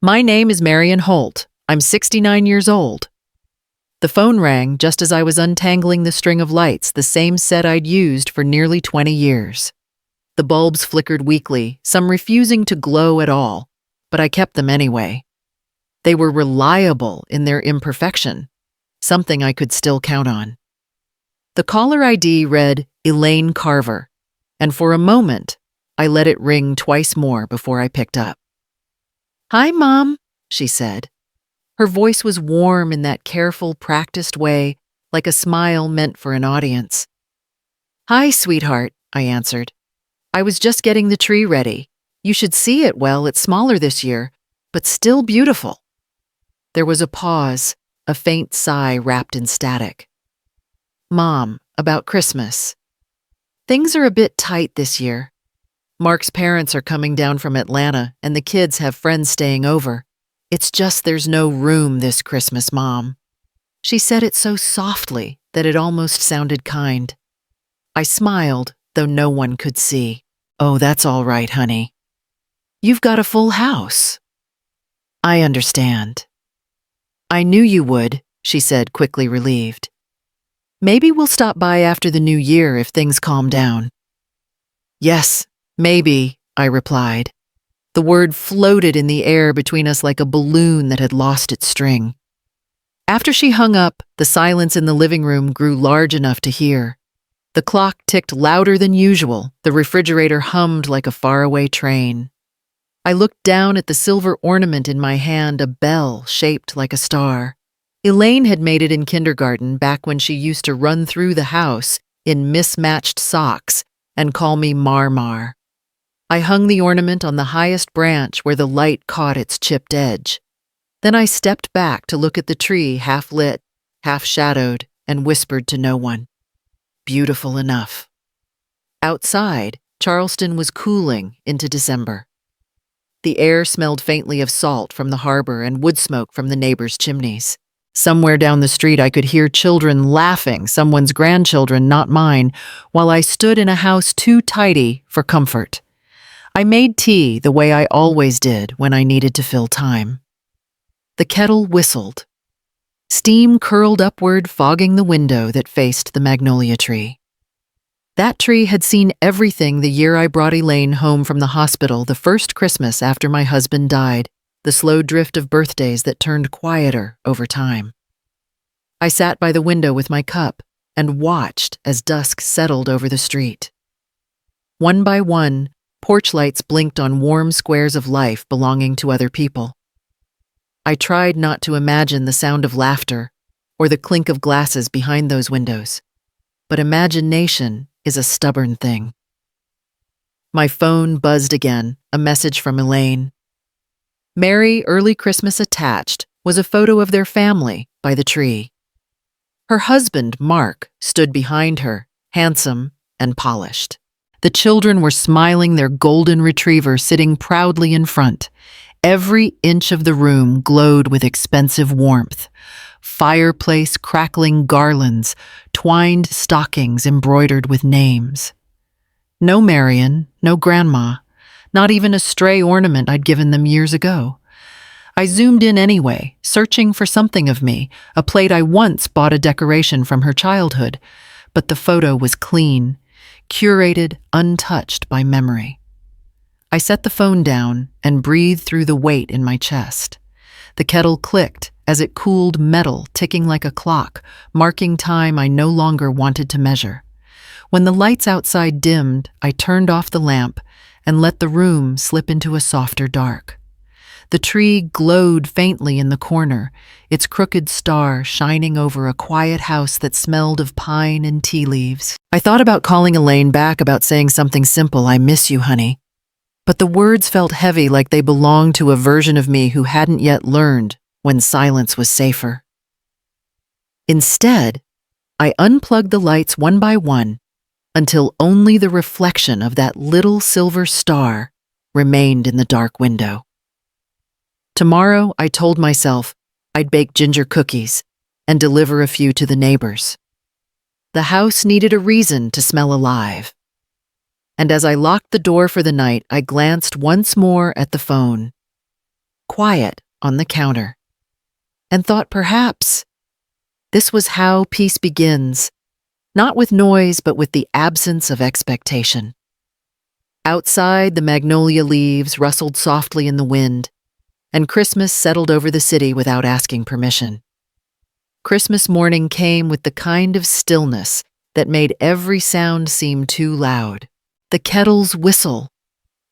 My name is Marion Holt. I'm 69 years old. The phone rang just as I was untangling the string of lights, the same set I'd used for nearly 20 years. The bulbs flickered weakly, some refusing to glow at all, but I kept them anyway. They were reliable in their imperfection, something I could still count on. The caller ID read Elaine Carver, and for a moment, I let it ring twice more before I picked up. "Hi, Mom," she said. Her voice was warm in that careful, practiced way, like a smile meant for an audience. "Hi, sweetheart," I answered. "I was just getting the tree ready. You should see it. Well, it's smaller this year, but still beautiful." There was a pause, a faint sigh wrapped in static. "Mom, about Christmas. Things are a bit tight this year. Mark's parents are coming down from Atlanta, and the kids have friends staying over. It's just there's no room this Christmas, Mom." She said it so softly that it almost sounded kind. I smiled, though no one could see. "Oh, that's all right, honey. You've got a full house." "I understand." "I knew you would," she said, quickly relieved. "Maybe we'll stop by after the new year if things calm down." "Yes, maybe," I replied. The word floated in the air between us like a balloon that had lost its string. After she hung up, the silence in the living room grew large enough to hear. The clock ticked louder than usual, the refrigerator hummed like a faraway train. I looked down at the silver ornament in my hand, a bell shaped like a star. Elaine had made it in kindergarten back when she used to run through the house in mismatched socks and call me Mar. I hung the ornament on the highest branch where the light caught its chipped edge. Then I stepped back to look at the tree, half lit, half shadowed, and whispered to no one. Beautiful enough. Outside, Charleston was cooling into December. The air smelled faintly of salt from the harbor and wood smoke from the neighbors' chimneys. Somewhere down the street I could hear children laughing, someone's grandchildren, not mine, while I stood in a house too tidy for comfort. I made tea the way I always did when I needed to fill time. The kettle whistled. Steam curled upward, fogging the window that faced the magnolia tree. That tree had seen everything the year I brought Elaine home from the hospital the first Christmas after my husband died, the slow drift of birthdays that turned quieter over time. I sat by the window with my cup and watched as dusk settled over the street. One by one, porch lights blinked on warm squares of life belonging to other people. I tried not to imagine the sound of laughter or the clink of glasses behind those windows, but imagination is a stubborn thing. My phone buzzed again, a message from Elaine. "Merry Early Christmas" attached was a photo of their family by the tree. Her husband, Mark, stood behind her, handsome and polished. The children were smiling, their golden retriever sitting proudly in front. Every inch of the room glowed with expensive warmth. Fireplace crackling garlands, twined stockings embroidered with names. No Marion, no Grandma, not even a stray ornament I'd given them years ago. I zoomed in anyway, searching for something of me, a plate I once bought a decoration from her childhood, but the photo was clean, curated, untouched by memory. I set the phone down and breathed through the weight in my chest. The kettle clicked as it cooled metal, ticking like a clock, marking time I no longer wanted to measure. When the lights outside dimmed, I turned off the lamp and let the room slip into a softer dark. The tree glowed faintly in the corner, its crooked star shining over a quiet house that smelled of pine and tea leaves. I thought about calling Elaine back, about saying something simple, "I miss you, honey." But the words felt heavy, like they belonged to a version of me who hadn't yet learned when silence was safer. Instead, I unplugged the lights one by one until only the reflection of that little silver star remained in the dark window. Tomorrow, I told myself, I'd bake ginger cookies and deliver a few to the neighbors. The house needed a reason to smell alive. And as I locked the door for the night, I glanced once more at the phone. quiet on the counter, and thought perhaps this was how peace begins, not with noise, but with the absence of expectation. Outside, the magnolia leaves rustled softly in the wind, and Christmas settled over the city without asking permission. Christmas morning came with the kind of stillness that made every sound seem too loud. The kettle's whistle,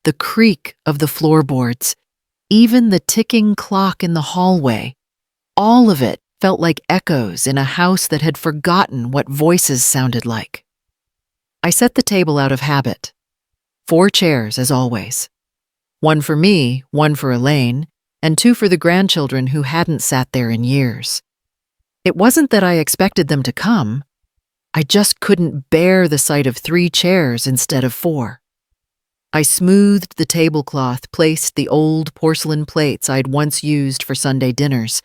the creak of the floorboards, even the ticking clock in the hallway, all of it felt like echoes in a house that had forgotten what voices sounded like. I set the table out of habit. 4 chairs, as always. 1 for me, 1 for Elaine, and 2 for the grandchildren who hadn't sat there in years. It wasn't that I expected them to come. I just couldn't bear the sight of 3 chairs instead of 4. I smoothed the tablecloth, placed the old porcelain plates I'd once used for Sunday dinners,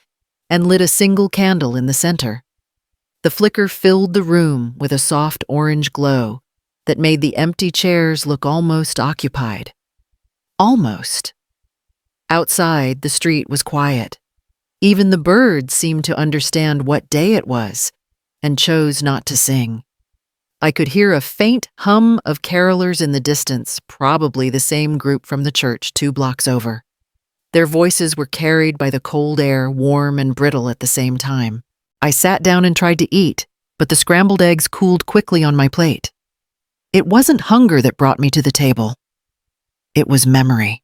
and lit a single candle in the center. The flicker filled the room with a soft orange glow that made the empty chairs look almost occupied. Almost. Outside, the street was quiet. Even the birds seemed to understand what day it was and chose not to sing. I could hear a faint hum of carolers in the distance, probably the same group from the church 2 blocks over. Their voices were carried by the cold air, warm and brittle at the same time. I sat down and tried to eat, but the scrambled eggs cooled quickly on my plate. It wasn't hunger that brought me to the table. It was memory.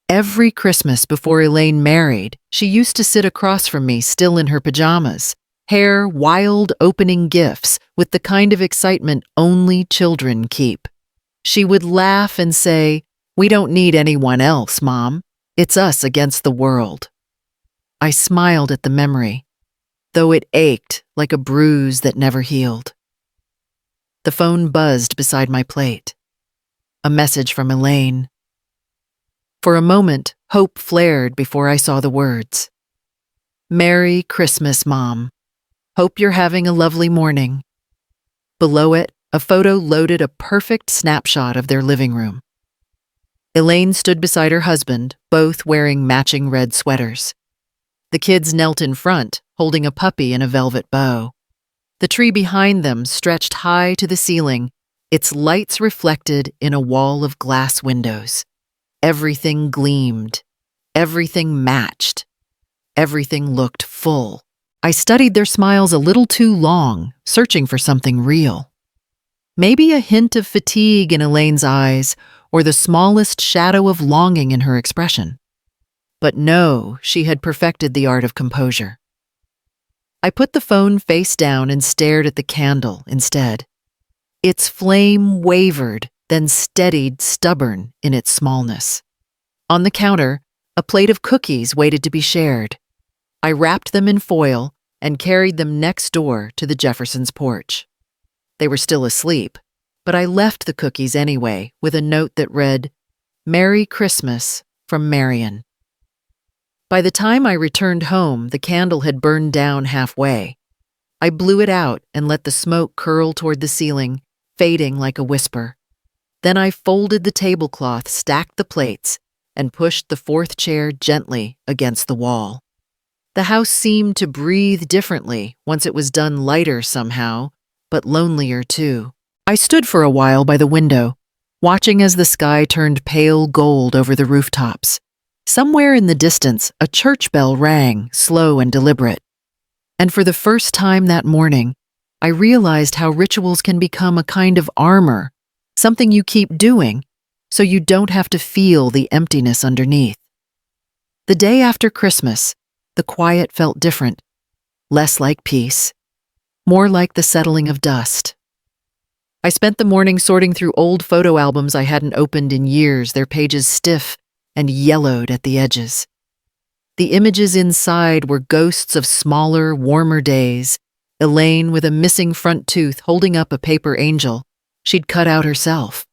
Every Christmas before Elaine married, she used to sit across from me, still in her pajamas, hair wild opening gifts with the kind of excitement only children keep. She would laugh and say, "We don't need anyone else, Mom. It's us against the world." I smiled at the memory, though it ached like a bruise that never healed. The phone buzzed beside my plate. A message from Elaine. For a moment, hope flared before I saw the words. "Merry Christmas, Mom. Hope you're having a lovely morning." Below it, a photo loaded a perfect snapshot of their living room. Elaine stood beside her husband, both wearing matching red sweaters. The kids knelt in front, holding a puppy in a velvet bow. The tree behind them stretched high to the ceiling, its lights reflected in a wall of glass windows. Everything gleamed. Everything matched. Everything looked full. I studied their smiles a little too long, searching for something real. Maybe a hint of fatigue in Elaine's eyes, or the smallest shadow of longing in her expression. But no, she had perfected the art of composure. I put the phone face down and stared at the candle instead. Its flame wavered, then steadied, stubborn in its smallness. On the counter, a plate of cookies waited to be shared. I wrapped them in foil and carried them next door to the Jeffersons' porch. They were still asleep, but I left the cookies anyway with a note that read, "Merry Christmas from Marion." By the time I returned home, the candle had burned down halfway. I blew it out and let the smoke curl toward the ceiling, fading like a whisper. Then I folded the tablecloth, stacked the plates, and pushed the 4th chair gently against the wall. The house seemed to breathe differently once it was done lighter somehow, but lonelier too. I stood for a while by the window, watching as the sky turned pale gold over the rooftops. Somewhere in the distance, a church bell rang, slow and deliberate. And for the first time that morning, I realized how rituals can become a kind of armor, something you keep doing, so you don't have to feel the emptiness underneath. The day after Christmas, the quiet felt different, less like peace, more like the settling of dust. I spent the morning sorting through old photo albums I hadn't opened in years, their pages stiff and yellowed at the edges. The images inside were ghosts of smaller, warmer days. Elaine with a missing front tooth holding up a paper angel she'd cut out herself.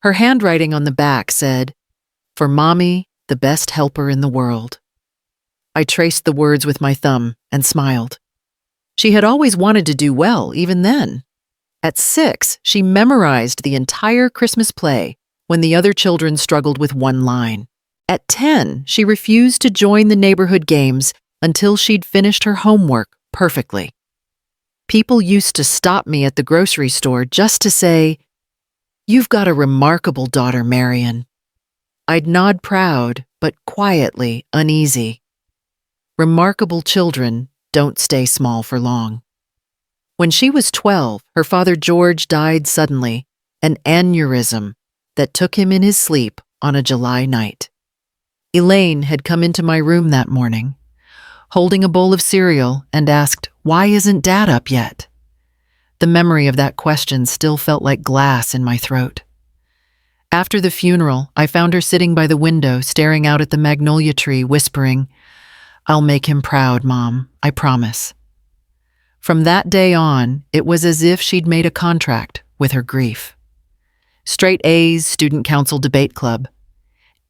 Her handwriting on the back said, "For Mommy, the best helper in the world." I traced the words with my thumb and smiled. She had always wanted to do well, even then. At 6, she memorized the entire Christmas play when the other children struggled with one line. At 10, she refused to join the neighborhood games until she'd finished her homework perfectly. People used to stop me at the grocery store just to say, "You've got a remarkable daughter, Marion." I'd nod proud, but quietly uneasy. Remarkable children don't stay small for long. When she was 12, her father George died suddenly, an aneurysm that took him in his sleep on a July night. Elaine had come into my room that morning, holding a bowl of cereal, and asked, "Why isn't Dad up yet?" The memory of that question still felt like glass in my throat. After the funeral, I found her sitting by the window, staring out at the magnolia tree, whispering, "I'll make him proud, Mom, I promise." From that day on, it was as if she'd made a contract with her grief. Straight A's, student council debate club.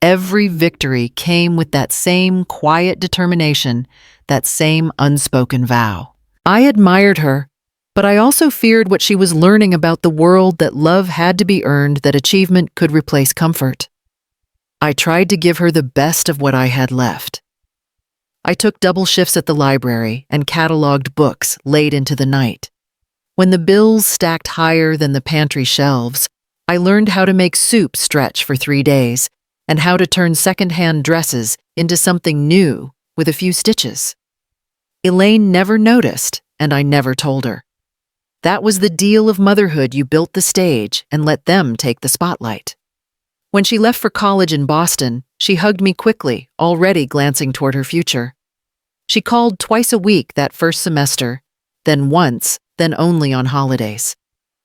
Every victory came with that same quiet determination, that same unspoken vow. I admired her, but I also feared what she was learning about the world, that love had to be earned, that achievement could replace comfort. I tried to give her the best of what I had left. I took double shifts at the library and cataloged books late into the night. When the bills stacked higher than the pantry shelves, I learned how to make soup stretch for 3 days and how to turn secondhand dresses into something new with a few stitches. Elaine never noticed, and I never told her. That was the deal of motherhood. You built the stage and let them take the spotlight. When she left for college in Boston, she hugged me quickly, already glancing toward her future. She called twice a week that first semester, then once, then only on holidays.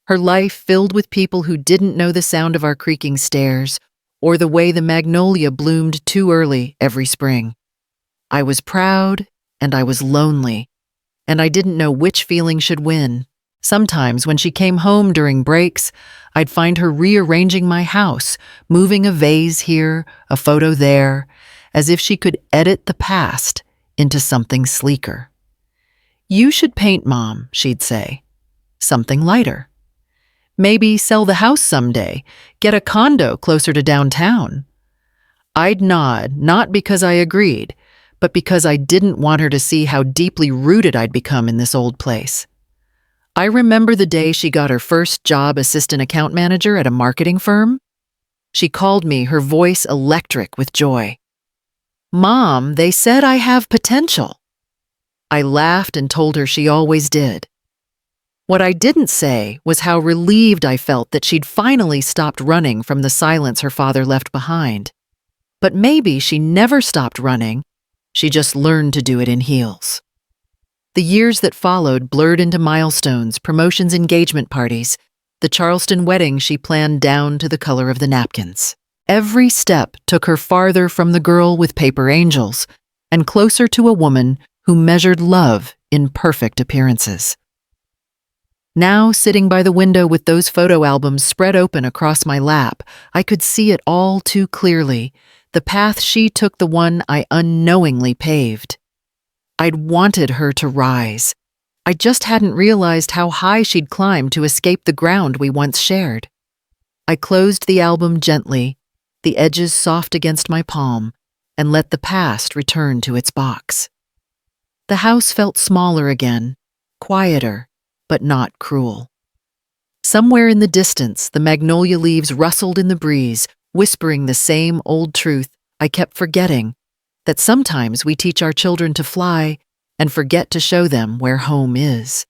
Her life filled with people who didn't know the sound of our creaking stairs or the way the magnolia bloomed too early every spring. I was proud and I was lonely, and I didn't know which feeling should win. Sometimes when she came home during breaks, I'd find her rearranging my house, moving a vase here, a photo there, as if she could edit the past into something sleeker. "You should paint, Mom," she'd say. "Something lighter. Maybe sell the house someday, get a condo closer to downtown." I'd nod, not because I agreed, but because I didn't want her to see how deeply rooted I'd become in this old place. I remember the day she got her first job, assistant account manager at a marketing firm. She called me, her voice electric with joy. "Mom, they said I have potential." I laughed and told her she always did. What I didn't say was how relieved I felt that she'd finally stopped running from the silence her father left behind. But maybe she never stopped running, she just learned to do it in heels. The years that followed blurred into milestones, promotions, engagement parties, the Charleston wedding she planned down to the color of the napkins. Every step took her farther from the girl with paper angels and closer to a woman who measured love in perfect appearances. Now, sitting by the window with those photo albums spread open across my lap, I could see it all too clearly, the path she took, the one I unknowingly paved. I'd wanted her to rise. I just hadn't realized how high she'd climbed to escape the ground we once shared. I closed the album gently, the edges soft against my palm, and let the past return to its box. The house felt smaller again, quieter, but not cruel. Somewhere in the distance, the magnolia leaves rustled in the breeze, whispering the same old truth I kept forgetting, that sometimes we teach our children to fly and forget to show them where home is.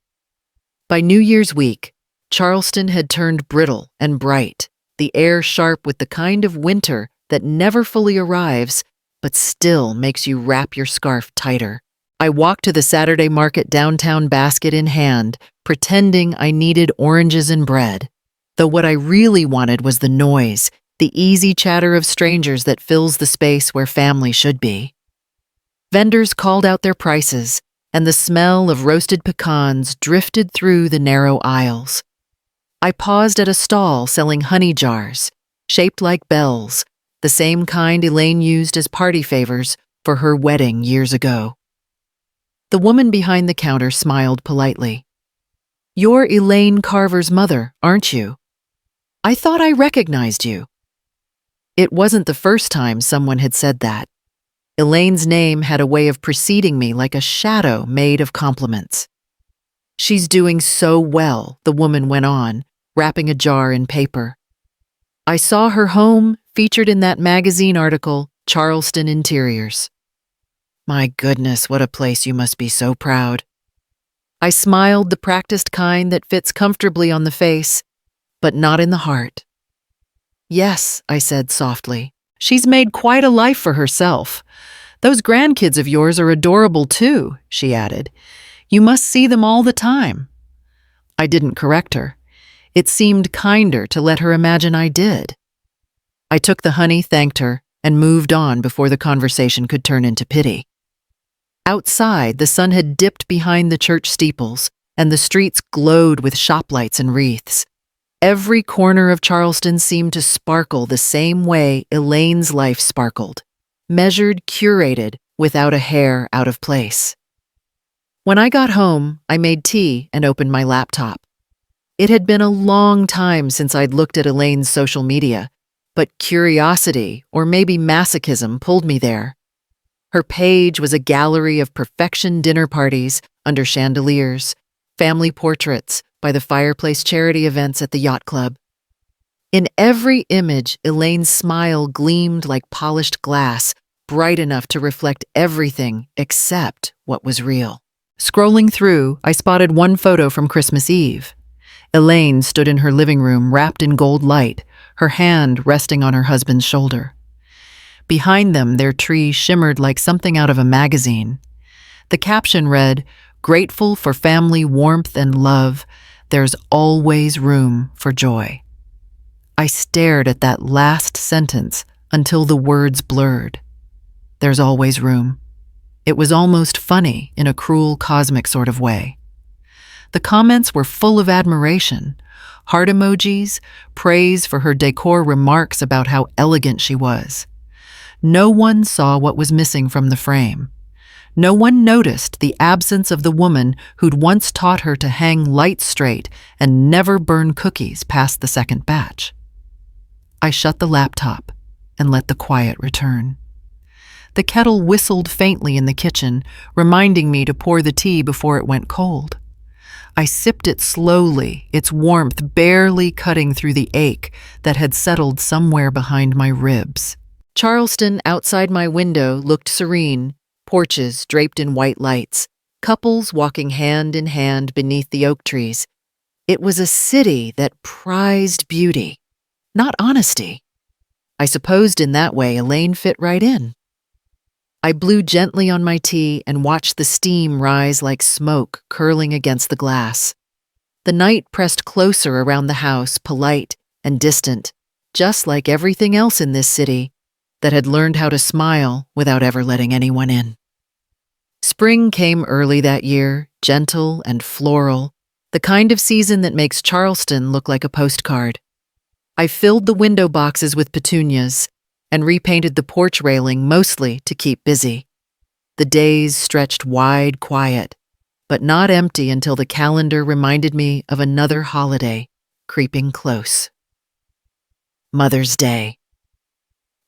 By New Year's week, Charleston had turned brittle and bright, the air sharp with the kind of winter that never fully arrives, but still makes you wrap your scarf tighter. I walked to the Saturday market downtown, basket in hand, pretending I needed oranges and bread, though what I really wanted was the noise, the easy chatter of strangers that fills the space where family should be. Vendors called out their prices, and the smell of roasted pecans drifted through the narrow aisles. I paused at a stall selling honey jars, shaped like bells, the same kind Elaine used as party favors for her wedding years ago. The woman behind the counter smiled politely. "You're Elaine Carver's mother, aren't you? I thought I recognized you." It wasn't the first time someone had said that. Elaine's name had a way of preceding me like a shadow made of compliments. "She's doing so well," the woman went on, wrapping a jar in paper. "I saw her home featured in that magazine article, Charleston Interiors." My goodness, what a place, you must be so proud. I smiled, the practiced kind that fits comfortably on the face, but not in the heart. "Yes," I said softly. "She's made quite a life for herself. Those grandkids of yours are adorable too," she added. "You must see them all the time." I didn't correct her. It seemed kinder to let her imagine I did. I took the honey, thanked her, and moved on before the conversation could turn into pity. Outside, the sun had dipped behind the church steeples, and the streets glowed with shop lights and wreaths. Every corner of Charleston seemed to sparkle the same way Elaine's life sparkled, measured, curated, without a hair out of place. When I got home, I made tea and opened my laptop. It had been a long time since I'd looked at Elaine's social media, but curiosity, or maybe masochism, pulled me there. Her page was a gallery of perfection dinner parties under chandeliers, family portraits by the fireplace charity events at the yacht club. In every image, Elaine's smile gleamed like polished glass, bright enough to reflect everything except what was real. Scrolling through, I spotted one photo from Christmas Eve. Elaine stood in her living room wrapped in gold light, her hand resting on her husband's shoulder. Behind them, their tree shimmered like something out of a magazine. The caption read, "Grateful for family warmth and love, there's always room for joy." I stared at that last sentence until the words blurred. There's always room. It was almost funny in a cruel cosmic sort of way. The comments were full of admiration, heart emojis, praise for her decor, remarks about how elegant she was. No one saw what was missing from the frame. No one noticed the absence of the woman who'd once taught her to hang lights straight and never burn cookies past the second batch. I shut the laptop and let the quiet return. The kettle whistled faintly in the kitchen, reminding me to pour the tea before it went cold. I sipped it slowly, its warmth barely cutting through the ache that had settled somewhere behind my ribs. Charleston outside my window looked serene, porches draped in white lights, couples walking hand in hand beneath the oak trees. It was a city that prized beauty, not honesty. I supposed in that way Elaine fit right in. I blew gently on my tea and watched the steam rise like smoke curling against the glass. The night pressed closer around the house, polite and distant, just like everything else in this city that had learned how to smile without ever letting anyone in. Spring came early that year, gentle and floral, the kind of season that makes Charleston look like a postcard. I filled the window boxes with petunias and repainted the porch railing mostly to keep busy. The days stretched wide, quiet, but not empty until the calendar reminded me of another holiday creeping close. Mother's Day.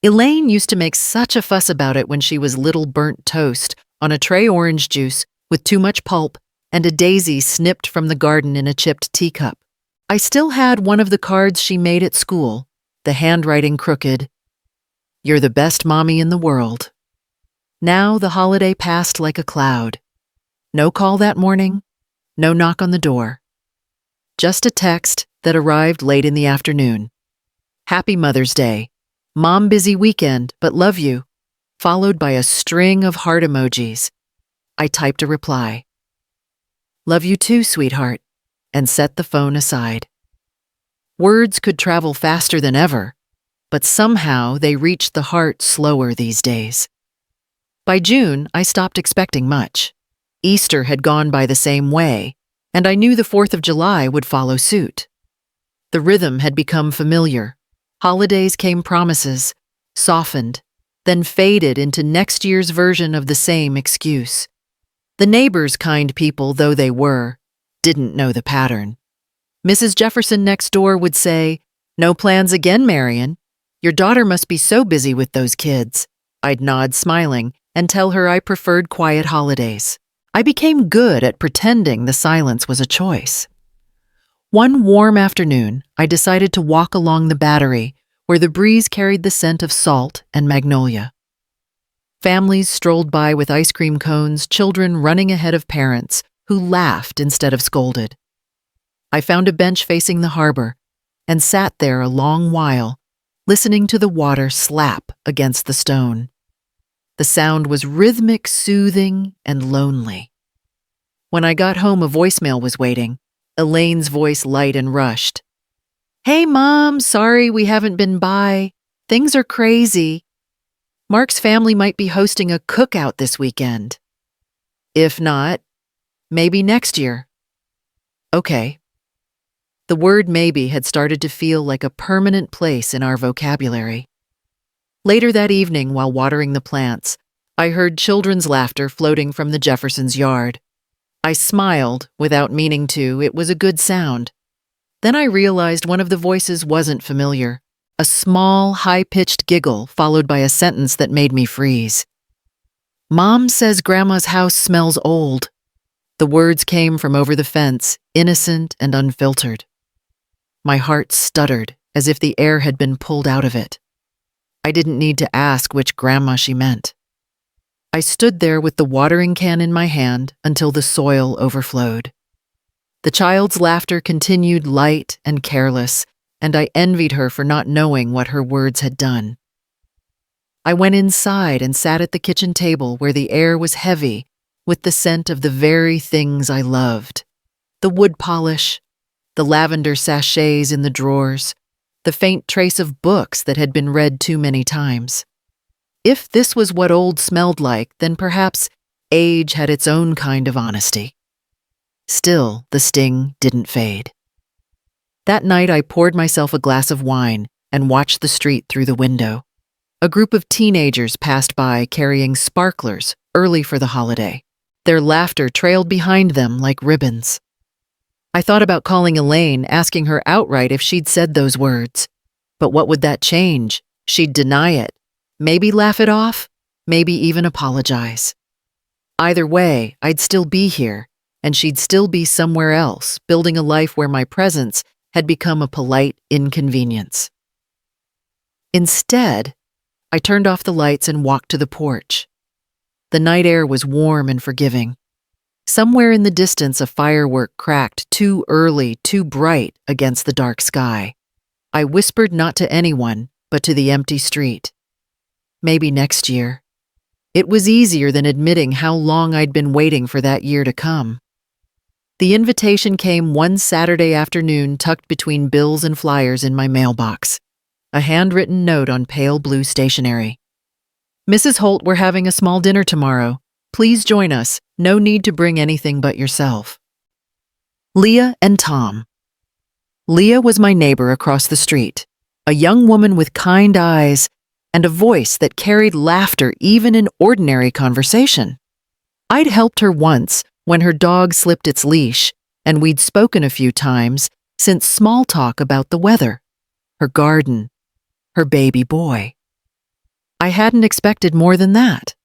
Elaine used to make such a fuss about it when she was little, burnt toast on a tray orange juice with too much pulp and a daisy snipped from the garden in a chipped teacup. I still had one of the cards she made at school, the handwriting crooked. "You're the best mommy in the world." Now the holiday passed like a cloud. No call that morning, no knock on the door. Just a text that arrived late in the afternoon. "Happy Mother's Day. Mom busy weekend, but love you," followed by a string of heart emojis. I typed a reply. "Love you too, sweetheart," and set the phone aside. Words could travel faster than ever, but somehow they reached the heart slower these days. By June, I stopped expecting much. Easter had gone by the same way, and I knew the 4th of July would follow suit. The rhythm had become familiar. Holidays came promises, softened, then faded into next year's version of the same excuse. The neighbors, kind people though they were, didn't know the pattern. Mrs. Jefferson next door would say, "No plans again, Marion. Your daughter must be so busy with those kids. I'd nod, smiling, and tell her I preferred quiet holidays. I became good at pretending the silence was a choice. One warm afternoon, I decided to walk along the Battery, where the breeze carried the scent of salt and magnolia. Families strolled by with ice cream cones, children running ahead of parents who laughed instead of scolded. I found a bench facing the harbor and sat there a long while, listening to the water slap against the stone. The sound was rhythmic, soothing, and lonely. When I got home, a voicemail was waiting, Elaine's voice light and rushed. "Hey, Mom, sorry we haven't been by. Things are crazy. Mark's family might be hosting a cookout this weekend. If not, maybe next year." Okay. The word maybe had started to feel like a permanent place in our vocabulary. Later that evening, while watering the plants, I heard children's laughter floating from the Jeffersons' yard. I smiled, without meaning to. It was a good sound. Then I realized one of the voices wasn't familiar. A small, high-pitched giggle followed by a sentence that made me freeze. "Mom says Grandma's house smells old." The words came from over the fence, innocent and unfiltered. My heart stuttered, as if the air had been pulled out of it. I didn't need to ask which grandma she meant. I stood there with the watering can in my hand until the soil overflowed. The child's laughter continued light and careless, and I envied her for not knowing what her words had done. I went inside and sat at the kitchen table where the air was heavy with the scent of the very things I loved. The wood polish, the lavender sachets in the drawers, the faint trace of books that had been read too many times. If this was what old smelled like, then perhaps age had its own kind of honesty. Still, the sting didn't fade. That night, I poured myself a glass of wine and watched the street through the window. A group of teenagers passed by carrying sparklers early for the holiday. Their laughter trailed behind them like ribbons. I thought about calling Elaine, asking her outright if she'd said those words. But what would that change? She'd deny it. Maybe laugh it off, maybe even apologize. Either way, I'd still be here, and she'd still be somewhere else, building a life where my presence had become a polite inconvenience. Instead, I turned off the lights and walked to the porch. The night air was warm and forgiving. Somewhere in the distance, a firework cracked too early, too bright against the dark sky. I whispered not to anyone, but to the empty street. Maybe next year. It was easier than admitting how long I'd been waiting for that year to come. The invitation came one Saturday afternoon, tucked between bills and flyers in my mailbox. A handwritten note on pale blue stationery. "Mrs. Holt, we're having a small dinner tomorrow. Please join us. No need to bring anything but yourself." Leah and Tom. Leah was my neighbor across the street, a young woman with kind eyes and a voice that carried laughter even in ordinary conversation. I'd helped her once when her dog slipped its leash, and we'd spoken a few times since small talk about the weather, her garden, her baby boy. I hadn't expected more than that.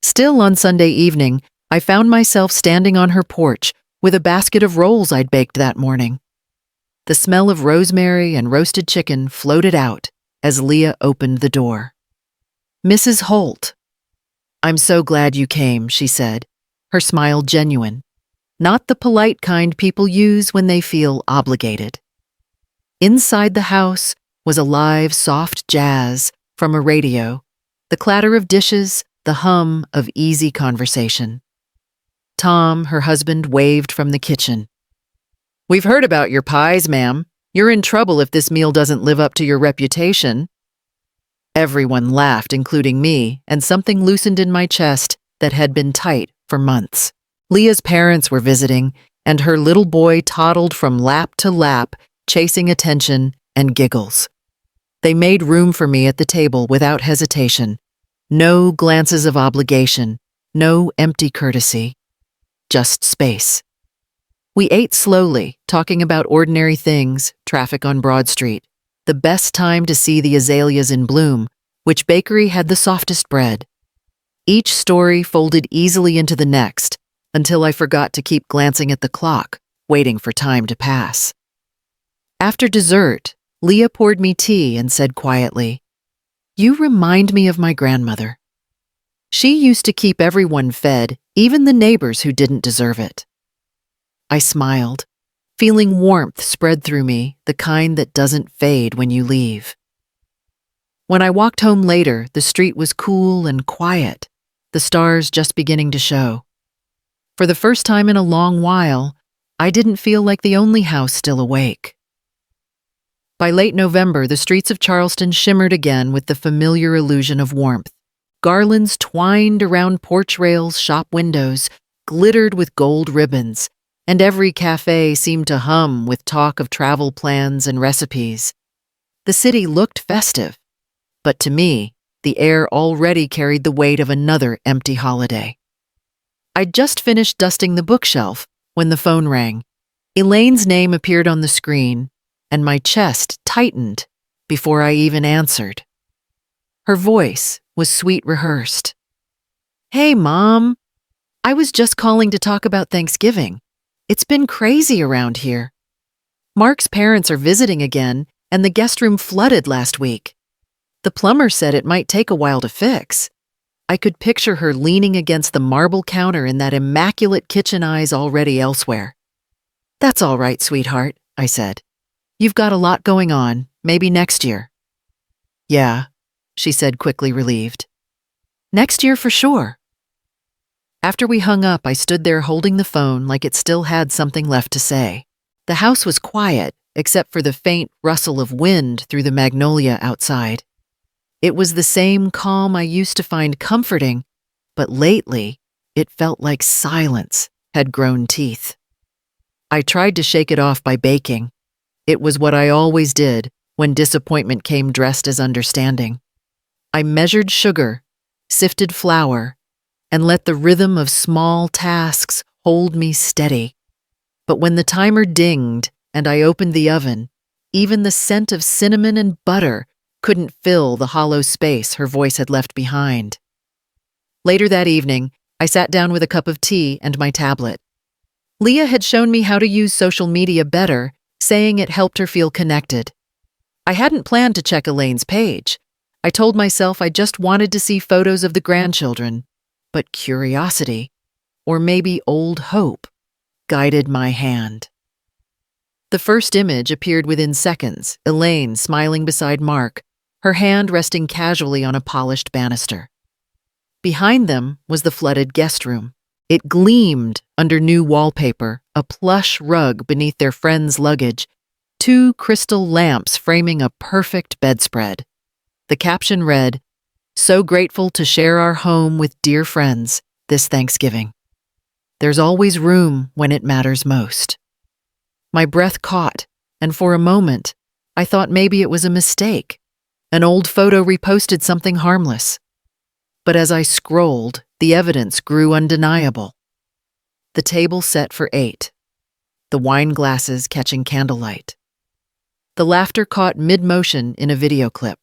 Still on Sunday evening, I found myself standing on her porch with a basket of rolls I'd baked that morning. The smell of rosemary and roasted chicken floated out as Leah opened the door. "Mrs. Holt." "I'm so glad you came," she said, her smile genuine, not the polite kind people use when they feel obligated. Inside the house was a live, soft jazz from a radio, the clatter of dishes, the hum of easy conversation. Tom, her husband, waved from the kitchen. "We've heard about your pies, ma'am. You're in trouble if this meal doesn't live up to your reputation." Everyone laughed, including me, and something loosened in my chest that had been tight for months. Leah's parents were visiting, and her little boy toddled from lap to lap, chasing attention and giggles. They made room for me at the table without hesitation. No glances of obligation, no empty courtesy, just space. We ate slowly, talking about ordinary things, traffic on Broad Street, the best time to see the azaleas in bloom, which bakery had the softest bread. Each story folded easily into the next until I forgot to keep glancing at the clock, waiting for time to pass. After dessert, Leah poured me tea and said quietly, "You remind me of my grandmother. She used to keep everyone fed, even the neighbors who didn't deserve it." I smiled, feeling warmth spread through me, the kind that doesn't fade when you leave. When I walked home later, the street was cool and quiet, the stars just beginning to show. For the first time in a long while, I didn't feel like the only house still awake. By late November, the streets of Charleston shimmered again with the familiar illusion of warmth. Garlands twined around porch rails, shop windows, glittered with gold ribbons, and every cafe seemed to hum with talk of travel plans and recipes. The city looked festive, but to me, the air already carried the weight of another empty holiday. I'd just finished dusting the bookshelf when the phone rang. Elaine's name appeared on the screen, and my chest tightened before I even answered. Her voice was sweet rehearsed. "Hey, Mom. I was just calling to talk about Thanksgiving. It's been crazy around here. Mark's parents are visiting again, and the guest room flooded last week. The plumber said it might take a while to fix." I could picture her leaning against the marble counter in that immaculate kitchen eyes already elsewhere. "That's all right, sweetheart," I said. "You've got a lot going on, maybe next year." "Yeah," she said, quickly relieved. "Next year for sure." After we hung up, I stood there holding the phone like it still had something left to say. The house was quiet, except for the faint rustle of wind through the magnolia outside. It was the same calm I used to find comforting, but lately it felt like silence had grown teeth. I tried to shake it off by baking. It was what I always did when disappointment came dressed as understanding. I measured sugar, sifted flour, and let the rhythm of small tasks hold me steady. But when the timer dinged and I opened the oven, even the scent of cinnamon and butter couldn't fill the hollow space her voice had left behind. Later that evening, I sat down with a cup of tea and my tablet. Leah had shown me how to use social media better, saying it helped her feel connected. I hadn't planned to check Elaine's page. I told myself I just wanted to see photos of the grandchildren, but curiosity, or maybe old hope, guided my hand. The first image appeared within seconds, Elaine smiling beside Mark, her hand resting casually on a polished banister. Behind them was the flooded guest room. It gleamed under new wallpaper, a plush rug beneath their friend's luggage, 2 crystal lamps framing a perfect bedspread. The caption read, "So grateful to share our home with dear friends this Thanksgiving. There's always room when it matters most." My breath caught, and for a moment, I thought maybe it was a mistake. An old photo reposted something harmless. But as I scrolled, the evidence grew undeniable. The table set for 8, the wine glasses catching candlelight. The laughter caught mid-motion in a video clip.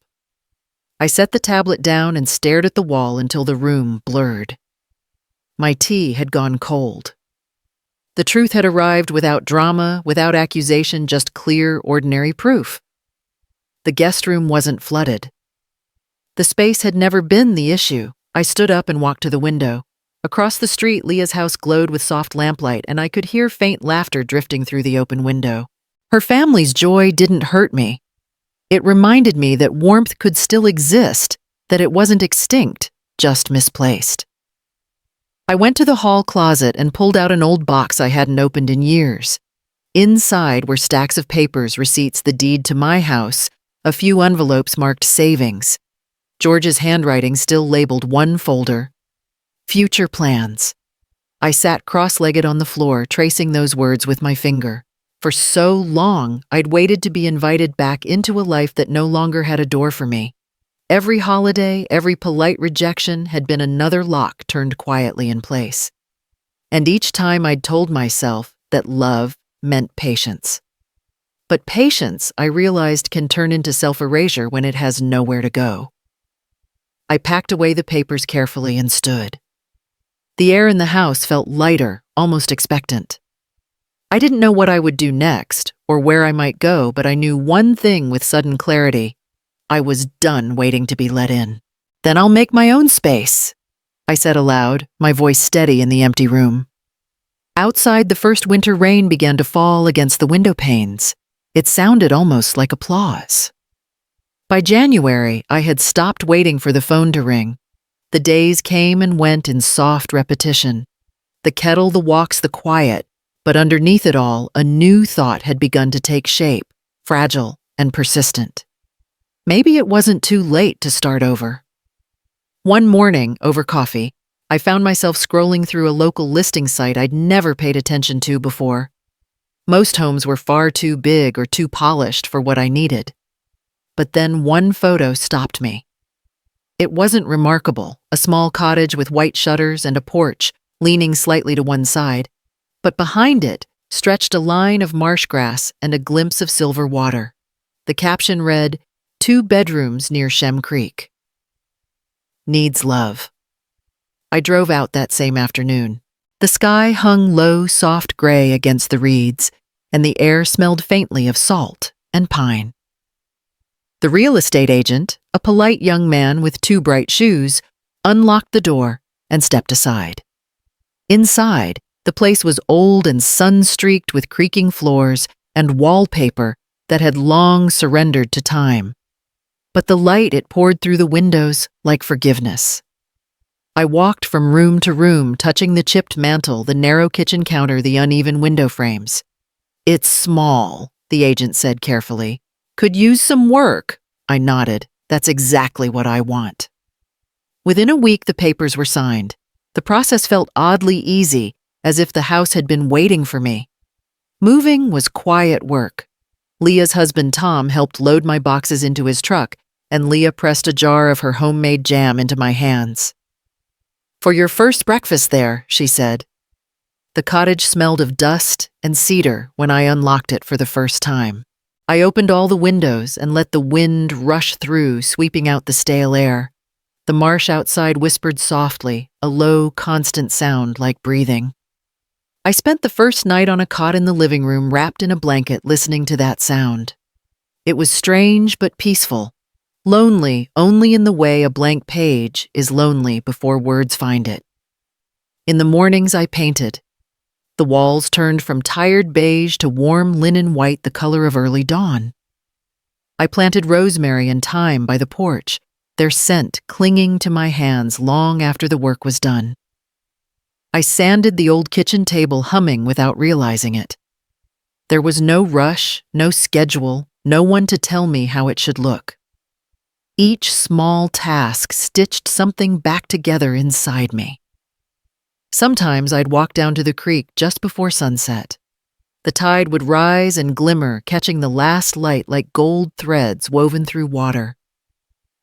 I set the tablet down and stared at the wall until the room blurred. My tea had gone cold. The truth had arrived without drama, without accusation, just clear, ordinary proof. The guest room wasn't flooded. The space had never been the issue. I stood up and walked to the window. Across the street, Leah's house glowed with soft lamplight, and I could hear faint laughter drifting through the open window. Her family's joy didn't hurt me. It reminded me that warmth could still exist, that it wasn't extinct, just misplaced. I went to the hall closet and pulled out an old box I hadn't opened in years. Inside were stacks of papers, receipts, the deed to my house, a few envelopes marked savings. George's handwriting still labeled one folder, future plans. I sat cross-legged on the floor, tracing those words with my finger. For so long, I'd waited to be invited back into a life that no longer had a door for me. Every holiday, every polite rejection had been another lock turned quietly in place. And each time I'd told myself that love meant patience. But patience, I realized, can turn into self-erasure when it has nowhere to go. I packed away the papers carefully and stood. The air in the house felt lighter, almost expectant. I didn't know what I would do next or where I might go, but I knew one thing with sudden clarity. I was done waiting to be let in. Then I'll make my own space, I said aloud, my voice steady in the empty room. Outside, the first winter rain began to fall against the window panes. It sounded almost like applause. By January, I had stopped waiting for the phone to ring. The days came and went in soft repetition. The kettle, the walks, the quiet, but underneath it all, a new thought had begun to take shape, fragile and persistent. Maybe it wasn't too late to start over. One morning, over coffee, I found myself scrolling through a local listing site I'd never paid attention to before. Most homes were far too big or too polished for what I needed. But then one photo stopped me. It wasn't remarkable, a small cottage with white shutters and a porch, leaning slightly to one side, but behind it stretched a line of marsh grass and a glimpse of silver water. The caption read, "2 bedrooms near Shem Creek. Needs love." I drove out that same afternoon. The sky hung low, soft gray against the reeds, and the air smelled faintly of salt and pine. The real estate agent, a polite young man with 2 bright shoes, unlocked the door and stepped aside. Inside, the place was old and sun-streaked with creaking floors and wallpaper that had long surrendered to time. But the light it poured through the windows like forgiveness. I walked from room to room, touching the chipped mantel, the narrow kitchen counter, the uneven window frames. "It's small," the agent said carefully. "Could use some work." I nodded. "That's exactly what I want." Within a week, the papers were signed. The process felt oddly easy, as if the house had been waiting for me. Moving was quiet work. Leah's husband, Tom, helped load my boxes into his truck, and Leah pressed a jar of her homemade jam into my hands. "For your first breakfast there," she said. The cottage smelled of dust and cedar when I unlocked it for the first time. I opened all the windows and let the wind rush through, sweeping out the stale air. The marsh outside whispered softly, a low, constant sound like breathing. I spent the first night on a cot in the living room, wrapped in a blanket, listening to that sound. It was strange but peaceful. Lonely only in the way a blank page is lonely before words find it. In the mornings I painted. The walls turned from tired beige to warm linen white, the color of early dawn. I planted rosemary and thyme by the porch, their scent clinging to my hands long after the work was done. I sanded the old kitchen table, humming without realizing it. There was no rush, no schedule, no one to tell me how it should look. Each small task stitched something back together inside me. Sometimes I'd walk down to the creek just before sunset. The tide would rise and glimmer, catching the last light like gold threads woven through water.